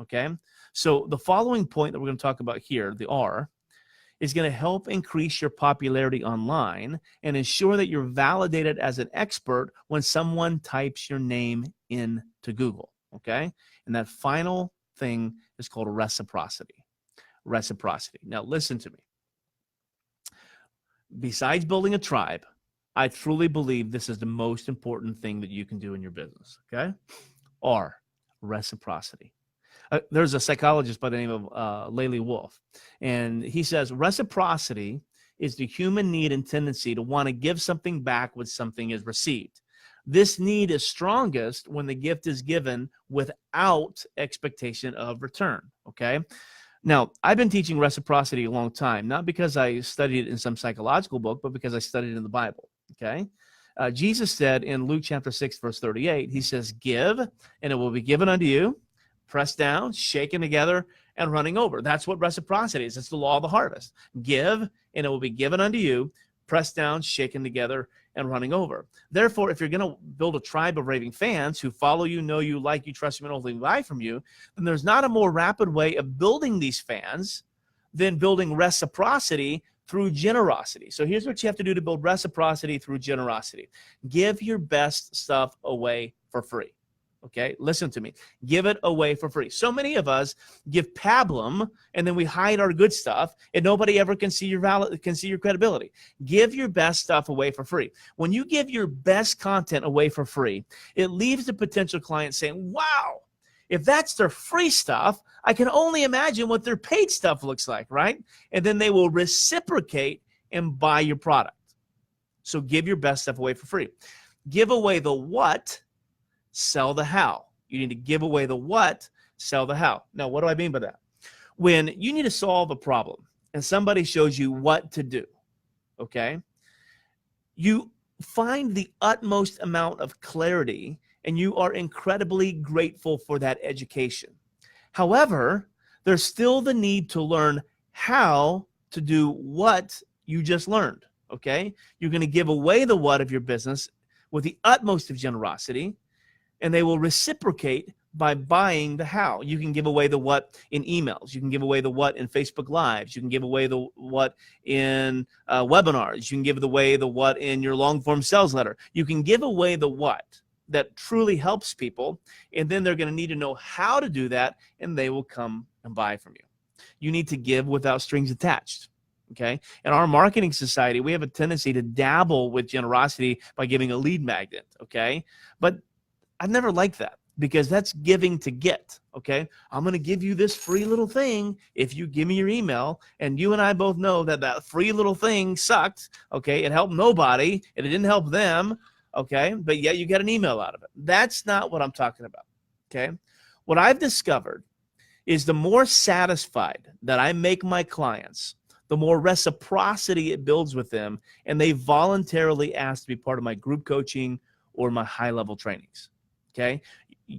Okay, so the following point that we're going to talk about here, the R, is going to help increase your popularity online and ensure that you're validated as an expert when someone types your name into Google. Okay, and that final thing is called reciprocity. Reciprocity. Now, listen to me. Besides building a tribe, I truly believe this is the most important thing that you can do in your business. Okay, R, reciprocity. There's a psychologist by the name of Laley Wolf, and he says reciprocity is the human need and tendency to want to give something back when something is received. This need is strongest when the gift is given without expectation of return, okay? Now, I've been teaching reciprocity a long time, not because I studied it in some psychological book, but because I studied it in the Bible, okay? Jesus said in Luke chapter 6, verse 38, he says, give, and it will be given unto you, pressed down, shaken together, and running over. That's what reciprocity is. It's the law of the harvest. Give, and it will be given unto you, pressed down, shaken together, and running over. Therefore, if you're going to build a tribe of raving fans who follow you, know you, like you, trust you, and ultimately buy from you, then there's not a more rapid way of building these fans than building reciprocity through generosity. So here's what you have to do to build reciprocity through generosity. Give your best stuff away for free. Okay, listen to me. Give it away for free. So many of us give pablum and then we hide our good stuff, and nobody ever can see your credibility. Give your best stuff away for free. When you give your best content away for free, it leaves the potential client saying, "Wow, if that's their free stuff, I can only imagine what their paid stuff looks like," right? And then they will reciprocate and buy your product. So give your best stuff away for free. Give away the what, sell the how. You need to give away the what, sell the how. Now, what do I mean by that? When you need to solve a problem and somebody shows you what to do, okay, you find the utmost amount of clarity and you are incredibly grateful for that education. However, there's still the need to learn how to do what you just learned, okay? You're going to give away the what of your business with the utmost of generosity, and they will reciprocate by buying the how. You can give away the what in emails. You can give away the what in Facebook Lives. You can give away the what in webinars. You can give away the what in your long-form sales letter. You can give away the what that truly helps people, and then they're going to need to know how to do that, and they will come and buy from you. You need to give without strings attached. Okay. In our marketing society, we have a tendency to dabble with generosity by giving a lead magnet. Okay. But I've never liked that, because that's giving to get. Okay. I'm going to give you this free little thing if you give me your email. And you and I both know that that free little thing sucked. Okay. It helped nobody and it didn't help them. Okay. But yet you get an email out of it. That's not what I'm talking about. Okay. What I've discovered is the more satisfied that I make my clients, the more reciprocity it builds with them, and they voluntarily ask to be part of my group coaching or my high-level trainings. Okay,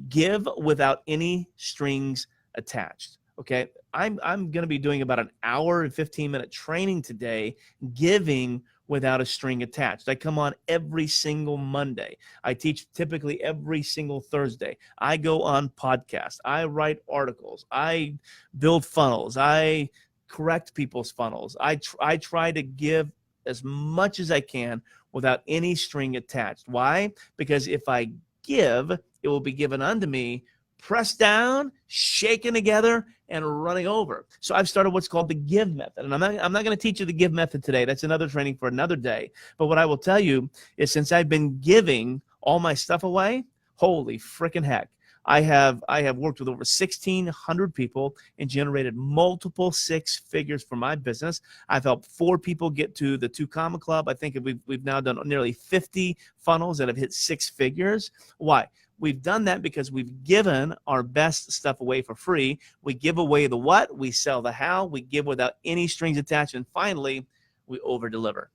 give without any strings attached. Okay, I'm going to be doing about an hour and 15-minute training today, giving without a string attached. I come on every single Monday. I teach typically every single Thursday. I go on podcasts. I write articles. I build funnels. I correct people's funnels. I try to give as much as I can without any string attached. Why? Because if I give, it will be given unto me, pressed down, shaken together, and running over. So I've started what's called the give method. And I'm not going to teach you the give method today. That's another training for another day. But what I will tell you is, since I've been giving all my stuff away, holy freaking heck, I have worked with over 1,600 people and generated multiple six figures for my business. I've helped 4 people get to the 2 Comma Club. I think we've now done nearly 50 funnels that have hit 6 figures. Why? We've done that because we've given our best stuff away for free. We give away the what, we sell the how, we give without any strings attached, and finally, we over-deliver.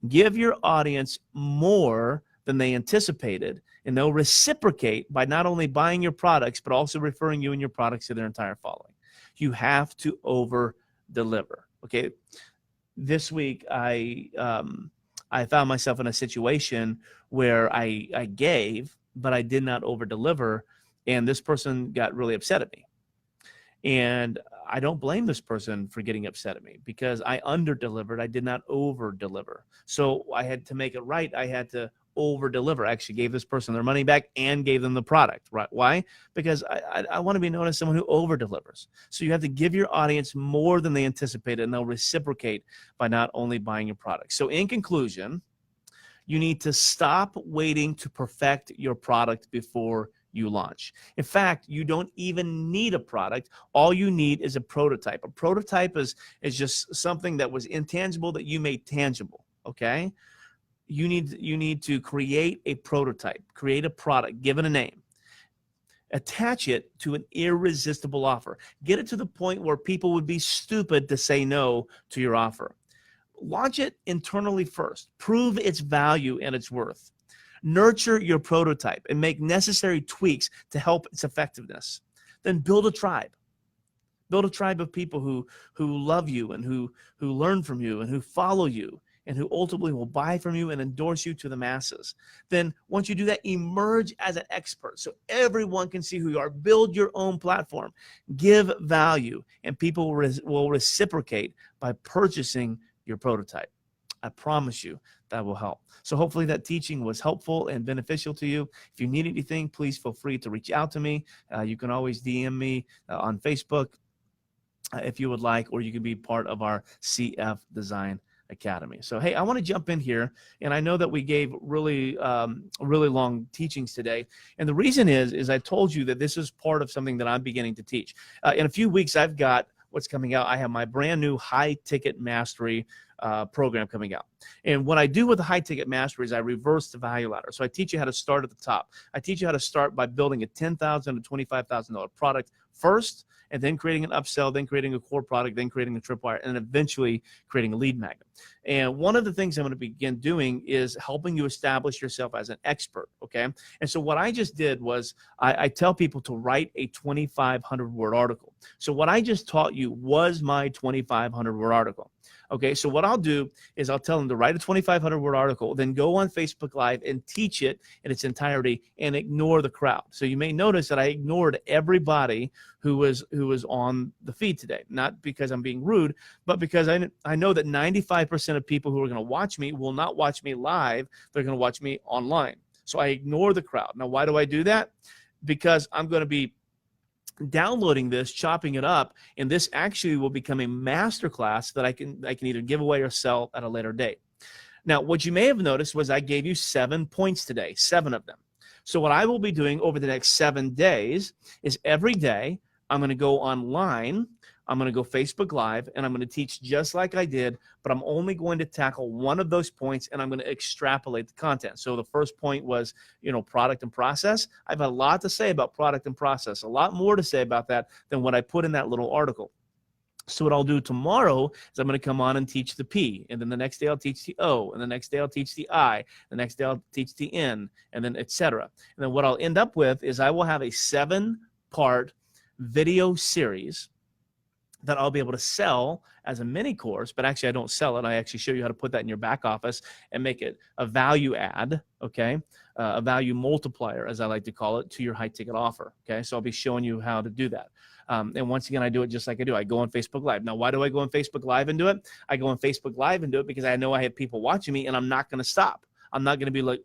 Give your audience more than they anticipated, and they'll reciprocate by not only buying your products, but also referring you and your products to their entire following. You have to over-deliver, okay? This week, I found myself in a situation where I gave, but I did not over-deliver, and this person got really upset at me. And I don't blame this person for getting upset at me, because I under-delivered. I did not over-deliver. So I had to make it right. I had to over-deliver. I actually gave this person their money back and gave them the product. Right? Why? Because I want to be known as someone who over-delivers. So you have to give your audience more than they anticipated, and they'll reciprocate by not only buying your product. So in conclusion, you need to stop waiting to perfect your product before you launch. In fact, you don't even need a product. All you need is a prototype. A prototype is just something that was intangible that you made tangible, okay? You need to create a prototype, create a product, give it a name. Attach it to an irresistible offer. Get it to the point where people would be stupid to say no to your offer. Launch it internally first. Prove its value and its worth. Nurture your prototype and make necessary tweaks to help its effectiveness. Then build a tribe. Build a tribe of people who love you and who learn from you and who follow you and who ultimately will buy from you and endorse you to the masses. Then once you do that, emerge as an expert so everyone can see who you are. Build your own platform. Give value, and people will reciprocate by purchasing your prototype. I promise you that will help. So hopefully that teaching was helpful and beneficial to you. If you need anything, please feel free to reach out to me. You can always DM me on Facebook if you would like, or you can be part of our CF Design Academy. So, hey, I want to jump in here, and I know that we gave really long teachings today, and the reason is I told you that this is part of something that I'm beginning to teach. In a few weeks, I've got what's coming out. I have my brand new high ticket mastery program coming out. And what I do with the high ticket mastery is I reverse the value ladder. So I teach you how to start at the top. I teach you how to start by building a $10,000 to $25,000 product first, and then creating an upsell, then creating a core product, then creating a tripwire, and eventually creating a lead magnet. And one of the things I'm going to begin doing is helping you establish yourself as an expert, okay? And so what I just did was I tell people to write a 2,500 word article. So what I just taught you was my 2,500 word article. Okay, so what I'll do is I'll tell them to write a 2,500 word article, then go on Facebook Live and teach it in its entirety and ignore the crowd. So you may notice that I ignored everybody who was on the feed today, not because I'm being rude, but because I know that 95% of people who are going to watch me will not watch me live. They're going to watch me online. So I ignore the crowd. Now, why do I do that? Because I'm going to be downloading this, chopping it up, and this actually will become a masterclass that I can either give away or sell at a later date. Now, what you may have noticed was I gave you 7 points today, 7 of them. So what I will be doing over the next 7 days is every day I'm going to go online, I'm going to go Facebook Live, and I'm going to teach just like I did, but I'm only going to tackle one of those points, and I'm going to extrapolate the content. So the first point was, product and process. I have a lot to say about product and process, a lot more to say about that than what I put in that little article. So what I'll do tomorrow is I'm going to come on and teach the P, and then the next day I'll teach the O, and the next day I'll teach the I, the next day I'll teach the N, and then etc. And then what I'll end up with is I will have a 7-part video series that I'll be able to sell as a mini course, but actually I don't sell it. I actually show you how to put that in your back office and make it a value add, okay? A value multiplier, as I like to call it, to your high ticket offer, okay? So I'll be showing you how to do that. And once again, I do it just like I do. I go on Facebook Live. Now, why do I go on Facebook Live and do it? I go on Facebook Live and do it because I know I have people watching me, and I'm not going to stop. I'm not going to be like,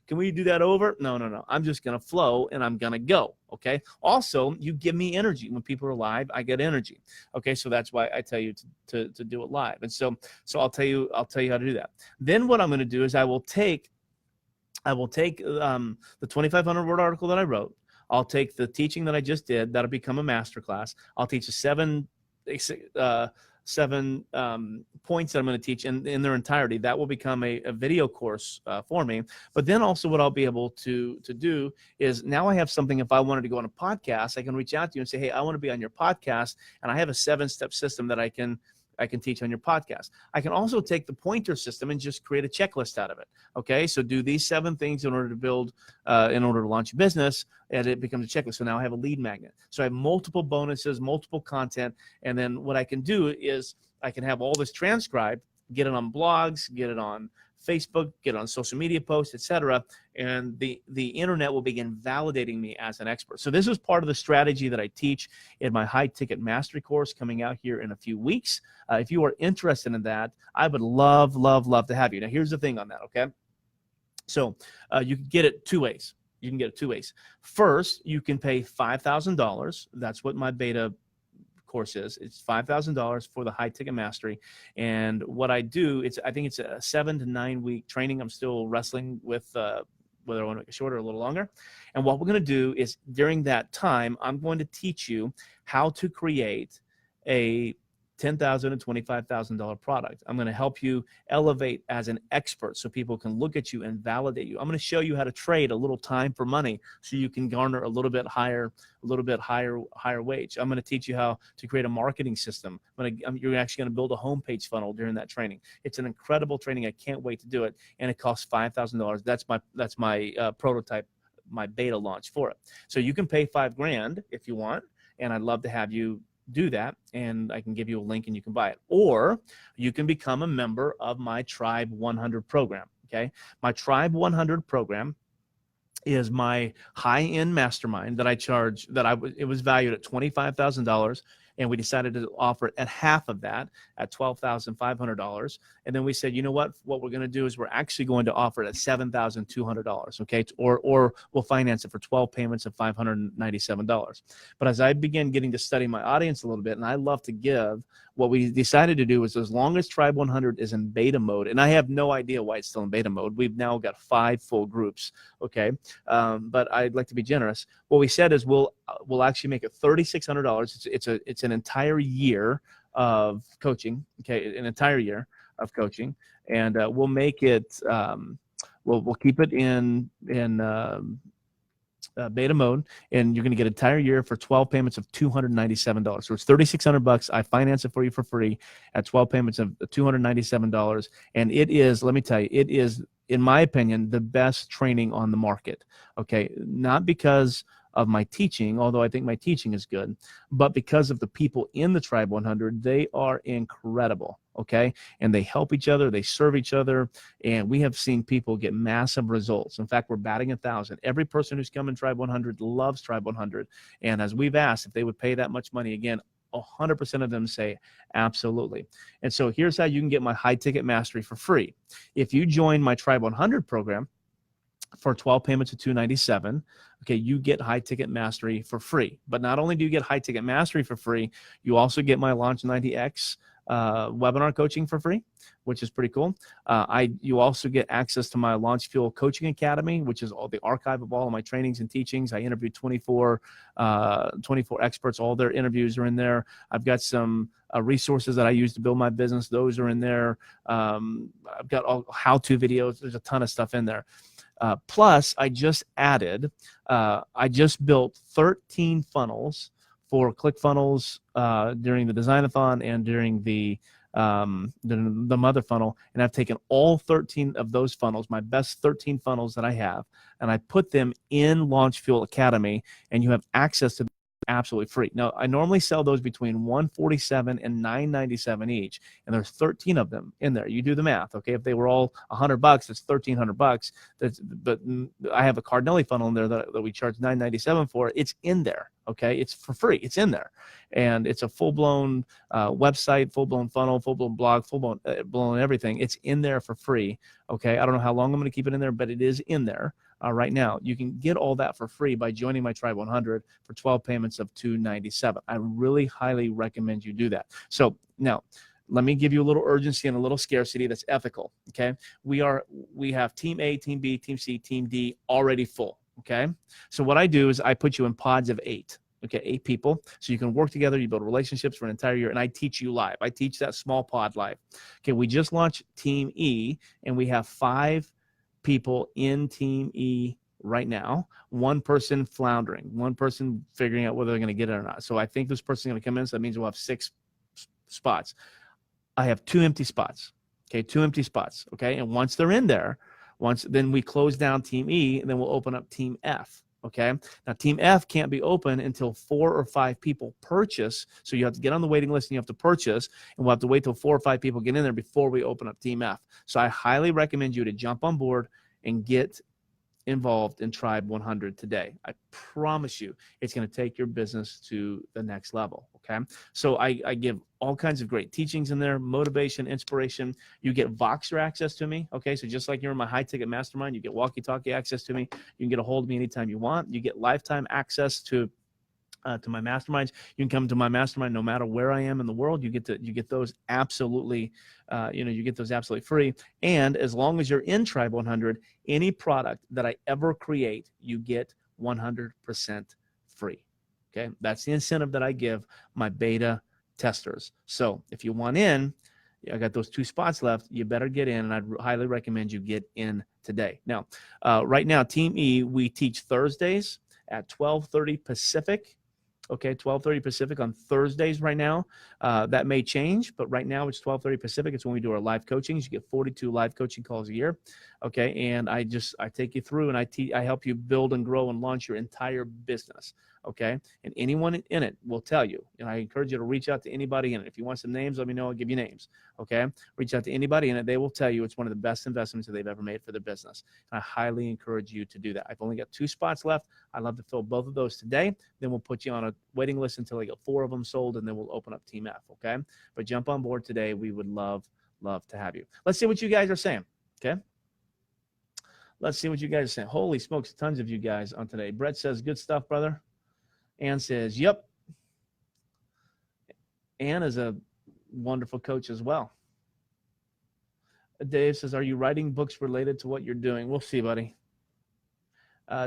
can we do that over? No. I'm just going to flow, and I'm going to go, okay? Also, you give me energy. When people are live, I get energy, okay? So that's why I tell you to do it live. And so I'll tell you how to do that. Then what I'm going to do is I will take the 2,500 word article that I wrote. I'll take the teaching that I just did. That'll become a masterclass. I'll teach the 7 points that I'm going to teach in their entirety. That will become a video course for me. But then also what I'll be able to do is now I have something. If I wanted to go on a podcast, I can reach out to you and say, hey, I want to be on your podcast. And I have a 7-step system that I can teach on your podcast. I can also take the pointer system and just create a checklist out of it. Okay, so do these 7 things in order to build, in order to launch a business, and it becomes a checklist. So now I have a lead magnet. So I have multiple bonuses, multiple content, and then what I can do is I can have all this transcribed, get it on blogs, get it on Facebook, get on social media posts, etc., and the internet will begin validating me as an expert. So this is part of the strategy that I teach in my high ticket mastery course coming out here in a few weeks. If you are interested in that, I would love to have you. Now here's the thing on that, okay? So you can get it 2 ways. You can get it 2 ways. First, you can pay $5,000. That's what my beta course is. It's $5,000 for the high ticket mastery. And what I do, I think it's a 7 to 9 week training. I'm still wrestling with whether I want to make it shorter or a little longer. And what we're going to do is during that time, I'm going to teach you how to create a $10,000 and $25,000 product. I'm going to help you elevate as an expert so people can look at you and validate you. I'm going to show you how to trade a little time for money so you can garner a little bit higher wage. I'm going to teach you how to create a marketing system. You're actually going to build a homepage funnel during that training. It's an incredible training. I can't wait to do it, and it costs $5,000. That's my prototype, my beta launch for it. So you can pay $5,000 if you want, and I'd love to have you do that, and I can give you a link and you can buy it. Or you can become a member of my Tribe 100 program, okay? My Tribe 100 program is my high-end mastermind that I charge, it was valued at $25,000. and we decided to offer it at half of that at $12,500. And then we said, you know what we're going to do is we're actually going to offer it at $7,200. Okay. Or we'll finance it for 12 payments of $597. But as I began getting to study my audience a little bit, and I love to give, what we decided to do is, as long as Tribe 100 is in beta mode, and I have no idea why it's still in beta mode. We've now got 5 full groups. Okay. But I'd like to be generous. What we said is we'll actually make it $3,600. It's an entire year of coaching. Okay. An entire year of coaching. And we'll make it, we'll keep it in beta mode, and you're going to get an entire year for 12 payments of $297. So it's $3,600. I finance it for you for free at 12 payments of $297. And it is, let me tell you, it is, in my opinion, the best training on the market. Okay. Not because of my teaching, although I think my teaching is good, but because of the people in the Tribe 100. They are incredible. Okay. And they help each other. They serve each other. And we have seen people get massive results. In fact, we're batting 1,000. Every person who's come in Tribe 100 loves Tribe 100. And as we've asked if they would pay that much money again, 100% of them say absolutely. And so here's how you can get my high ticket mastery for free. If you join my Tribe 100 program for 12 payments of $297, okay, you get high ticket mastery for free. But not only do you get high ticket mastery for free, you also get my Launch 90X webinar coaching for free, which is pretty cool. You also get access to my Launch Fuel Coaching Academy, which is all the archive of all of my trainings and teachings. I interviewed 24 experts. All their interviews are in there. I've got some resources that I use to build my business. Those are in there. I've got all how-to videos. There's a ton of stuff in there. Plus, I just built 13 funnels for ClickFunnels during the Design-a-thon and during the Mother Funnel. And I've taken all 13 of those funnels, my best 13 funnels that I have, and I put them in Launch Fuel Academy, and you have access to them absolutely free. Now, I normally sell those between $147 and $997 each, and there's 13 of them in there. You do the math, okay? If they were all $100, that's $1,300. But I have a Cardinelli funnel in there that we charge $997 for. It's in there, okay? It's for free. It's in there, and it's a full-blown website, full-blown funnel, full-blown blog, full-blown everything. It's in there for free, okay? I don't know how long I'm going to keep it in there, but it is in there. Right now, you can get all that for free by joining my Tribe 100 for 12 payments of $297. I really highly recommend you do that. So now, let me give you a little urgency and a little scarcity that's ethical. Okay, we have Team A, Team B, Team C, Team D already full. Okay, so what I do is I put you in pods of 8. Okay, 8 people, so you can work together. You build relationships for an entire year, and I teach you live. I teach that small pod live. Okay, we just launched Team E, and we have 5 people in Team E right now. 1 person floundering, 1 person figuring out whether they're going to get it or not. So I think this person's going to come in, so that means we'll have 6 spots. I have 2 empty spots. Okay, 2 empty spots. Okay, and once they're in there, then we close down Team E, and then we'll open up Team F. Okay, now Team F can't be open until 4 or 5 people purchase. So you have to get on the waiting list and you have to purchase, and we'll have to wait till 4 or 5 people get in there before we open up Team F. So I highly recommend you to jump on board and get involved in Tribe 100 today. I promise you it's going to take your business to the next level. Okay, so I give all kinds of great teachings in there, motivation, inspiration. You get Voxer access to me. Okay, so just like you're in my high ticket mastermind, you get walkie-talkie access to me. You can get a hold of me anytime you want. You get lifetime access to my masterminds. You can come to my mastermind no matter where I am in the world. You get those absolutely, you get those absolutely free. And as long as you're in Tribe 100, any product that I ever create, you get 100% free. Okay, that's the incentive that I give my beta testers. So if you want in, I got those 2 spots left. You better get in, and I'd highly recommend you get in today. Now, right now, Team E, we teach Thursdays at 12:30 Pacific. Okay, 12:30 Pacific on Thursdays right now. That may change, but right now it's 12:30 Pacific. It's when we do our live coachings. You get 42 live coaching calls a year. Okay, and I take you through, and I help you build and grow and launch your entire business. okay? And anyone in it will tell you. And I encourage you to reach out to anybody in it. If you want some names, let me know. I'll give you names, okay? Reach out to anybody in it. They will tell you it's one of the best investments that they've ever made for their business. And I highly encourage you to do that. I've only got 2 spots left. I'd love to fill both of those today. Then we'll put you on a waiting list until I get 4 of them sold, and then we'll open up Team F, okay? But jump on board today. We would love to have you. Let's see what you guys are saying, okay? Let's see what you guys are saying. Holy smokes, tons of you guys on today. Brett says, good stuff, brother. Ann says, yep. Ann is a wonderful coach as well. Dave says, are you writing books related to what you're doing? We'll see, buddy.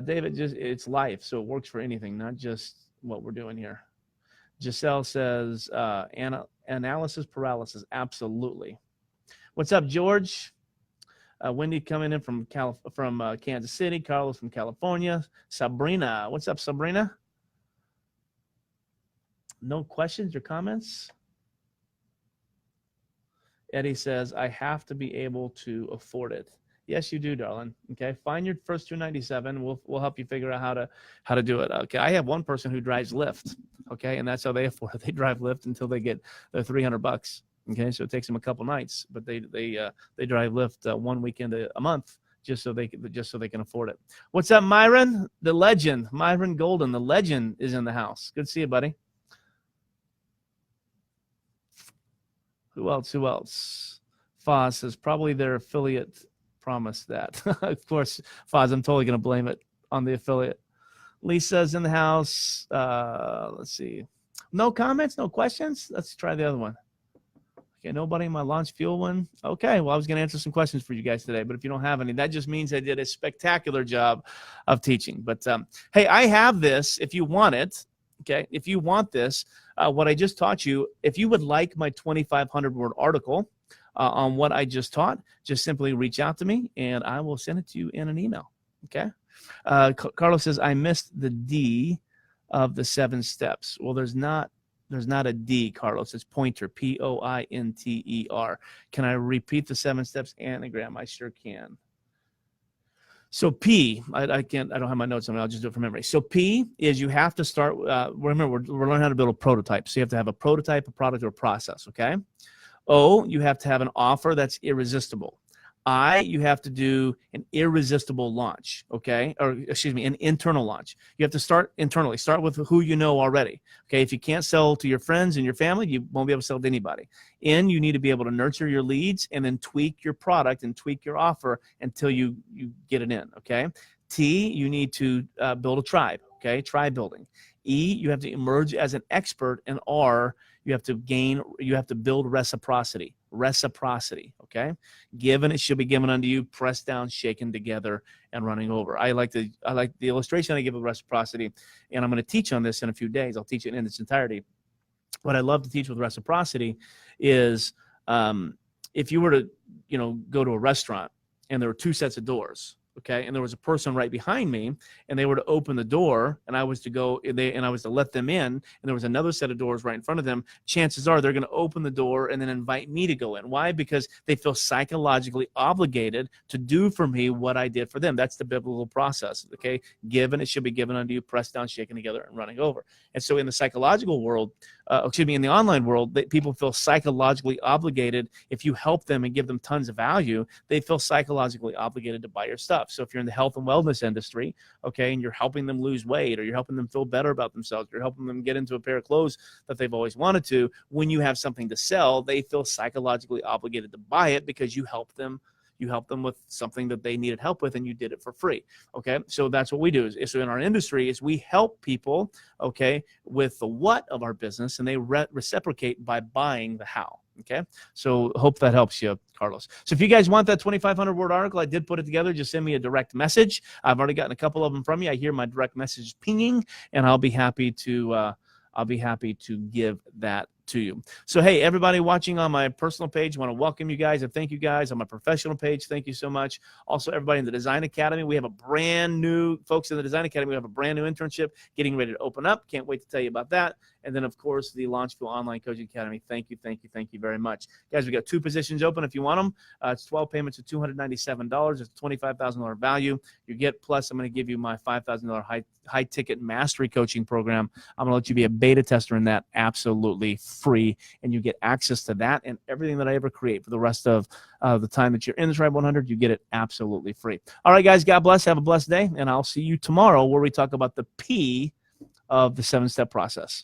David, it's life, so it works for anything, not just what we're doing here. Giselle says, analysis paralysis, absolutely. What's up, George? Wendy coming in from Kansas City. Carlos from California. Sabrina. What's up, Sabrina? No questions or comments? Eddie says, I have to be able to afford it. Yes, you do, darling. Okay, find your first $297. We'll help you figure out how to do it. Okay, I have one person who drives Lyft. Okay, and that's how they afford it. They drive Lyft until they get their $300. Okay, so it takes them a couple nights, but they drive Lyft 1 weekend a month just so they can afford it. What's up, Myron? The legend, Myron Golden, the legend is in the house. Good to see you, buddy. Who else? Foz says probably their affiliate promised that. Of course, Foz, I'm totally going to blame it on the affiliate. Lisa's in the house. Let's see. No comments, no questions. Let's try the other one. Okay, nobody in my launch fuel one. Okay, well, I was going to answer some questions for you guys today, but if you don't have any, that just means I did a spectacular job of teaching. But hey, I have this if you want it. Okay, if you want this, what I just taught you, if you would like my 2,500 word article on what I just taught, just simply reach out to me and I will send it to you in an email. Okay. Carlos says, I missed the D of the 7 steps. Well, there's not a D, Carlos. It's pointer, Pointer. Can I repeat the 7 steps anagram? I sure can. So P, I don't have my notes on it. I'll just do it from memory. So P is you have to start, remember, we're learning how to build a prototype. So you have to have a prototype, a product, or a process, okay? O, you have to have an offer that's irresistible. I, you have to do an irresistible launch, okay? Or excuse me, an internal launch. You have to start internally. Start with who you know already, okay? If you can't sell to your friends and your family, you won't be able to sell to anybody. N, you need to be able to nurture your leads and then tweak your product and tweak your offer until you get it in, okay? T, you need to build a tribe, okay? Tribe building. E, you have to emerge as an expert. And R, you have to build reciprocity, okay? Given, it should be given unto you, pressed down, shaken together, and running over. I like the illustration I give of reciprocity, and I'm going to teach on this in a few days. I'll teach it in its entirety. What I love to teach with reciprocity is if you were to, go to a restaurant and there were 2 sets of doors, okay, and there was a person right behind me, and they were to open the door, and I was to let them in, and there was another set of doors right in front of them, chances are they're going to open the door and then invite me to go in. Why? Because they feel psychologically obligated to do for me what I did for them. That's the biblical process, okay? Given, it should be given unto you, pressed down, shaken together, and running over. And so in the psychological world, in the online world, people feel psychologically obligated. If you help them and give them tons of value, they feel psychologically obligated to buy your stuff. So if you're in the health and wellness industry, okay, and you're helping them lose weight, or you're helping them feel better about themselves, you're helping them get into a pair of clothes that they've always wanted to, when you have something to sell, they feel psychologically obligated to buy it because you help them with something that they needed help with, and you did it for free. Okay, so that's what we do. So in our industry, is we help people, okay, with the what of our business, and they reciprocate by buying the how. Okay, so hope that helps you, Carlos. So if you guys want that 2,500 word article, I did put it together. Just send me a direct message. I've already gotten a couple of them from you. I hear my direct message pinging, and I'll be happy to give that to you. So, hey, everybody watching on my personal page, I want to welcome you guys and thank you guys. On my professional page, thank you so much. Also, everybody in the Design Academy, we have a brand new, folks in the Design Academy, we have a brand new internship getting ready to open up. Can't wait to tell you about that. And then, of course, the Launchville Online Coaching Academy. Thank you very much. Guys, we got 2 positions open if you want them. It's 12 payments of $297. It's a $25,000 value. You get, plus I'm going to give you my $5,000 high-ticket mastery coaching program. I'm going to let you be a beta tester in that absolutely free, and you get access to that and everything that I ever create for the rest of the time that you're in the Tribe 100. You get it absolutely free. All right, guys, God bless. Have a blessed day, and I'll see you tomorrow where we talk about the P of the 7-step process.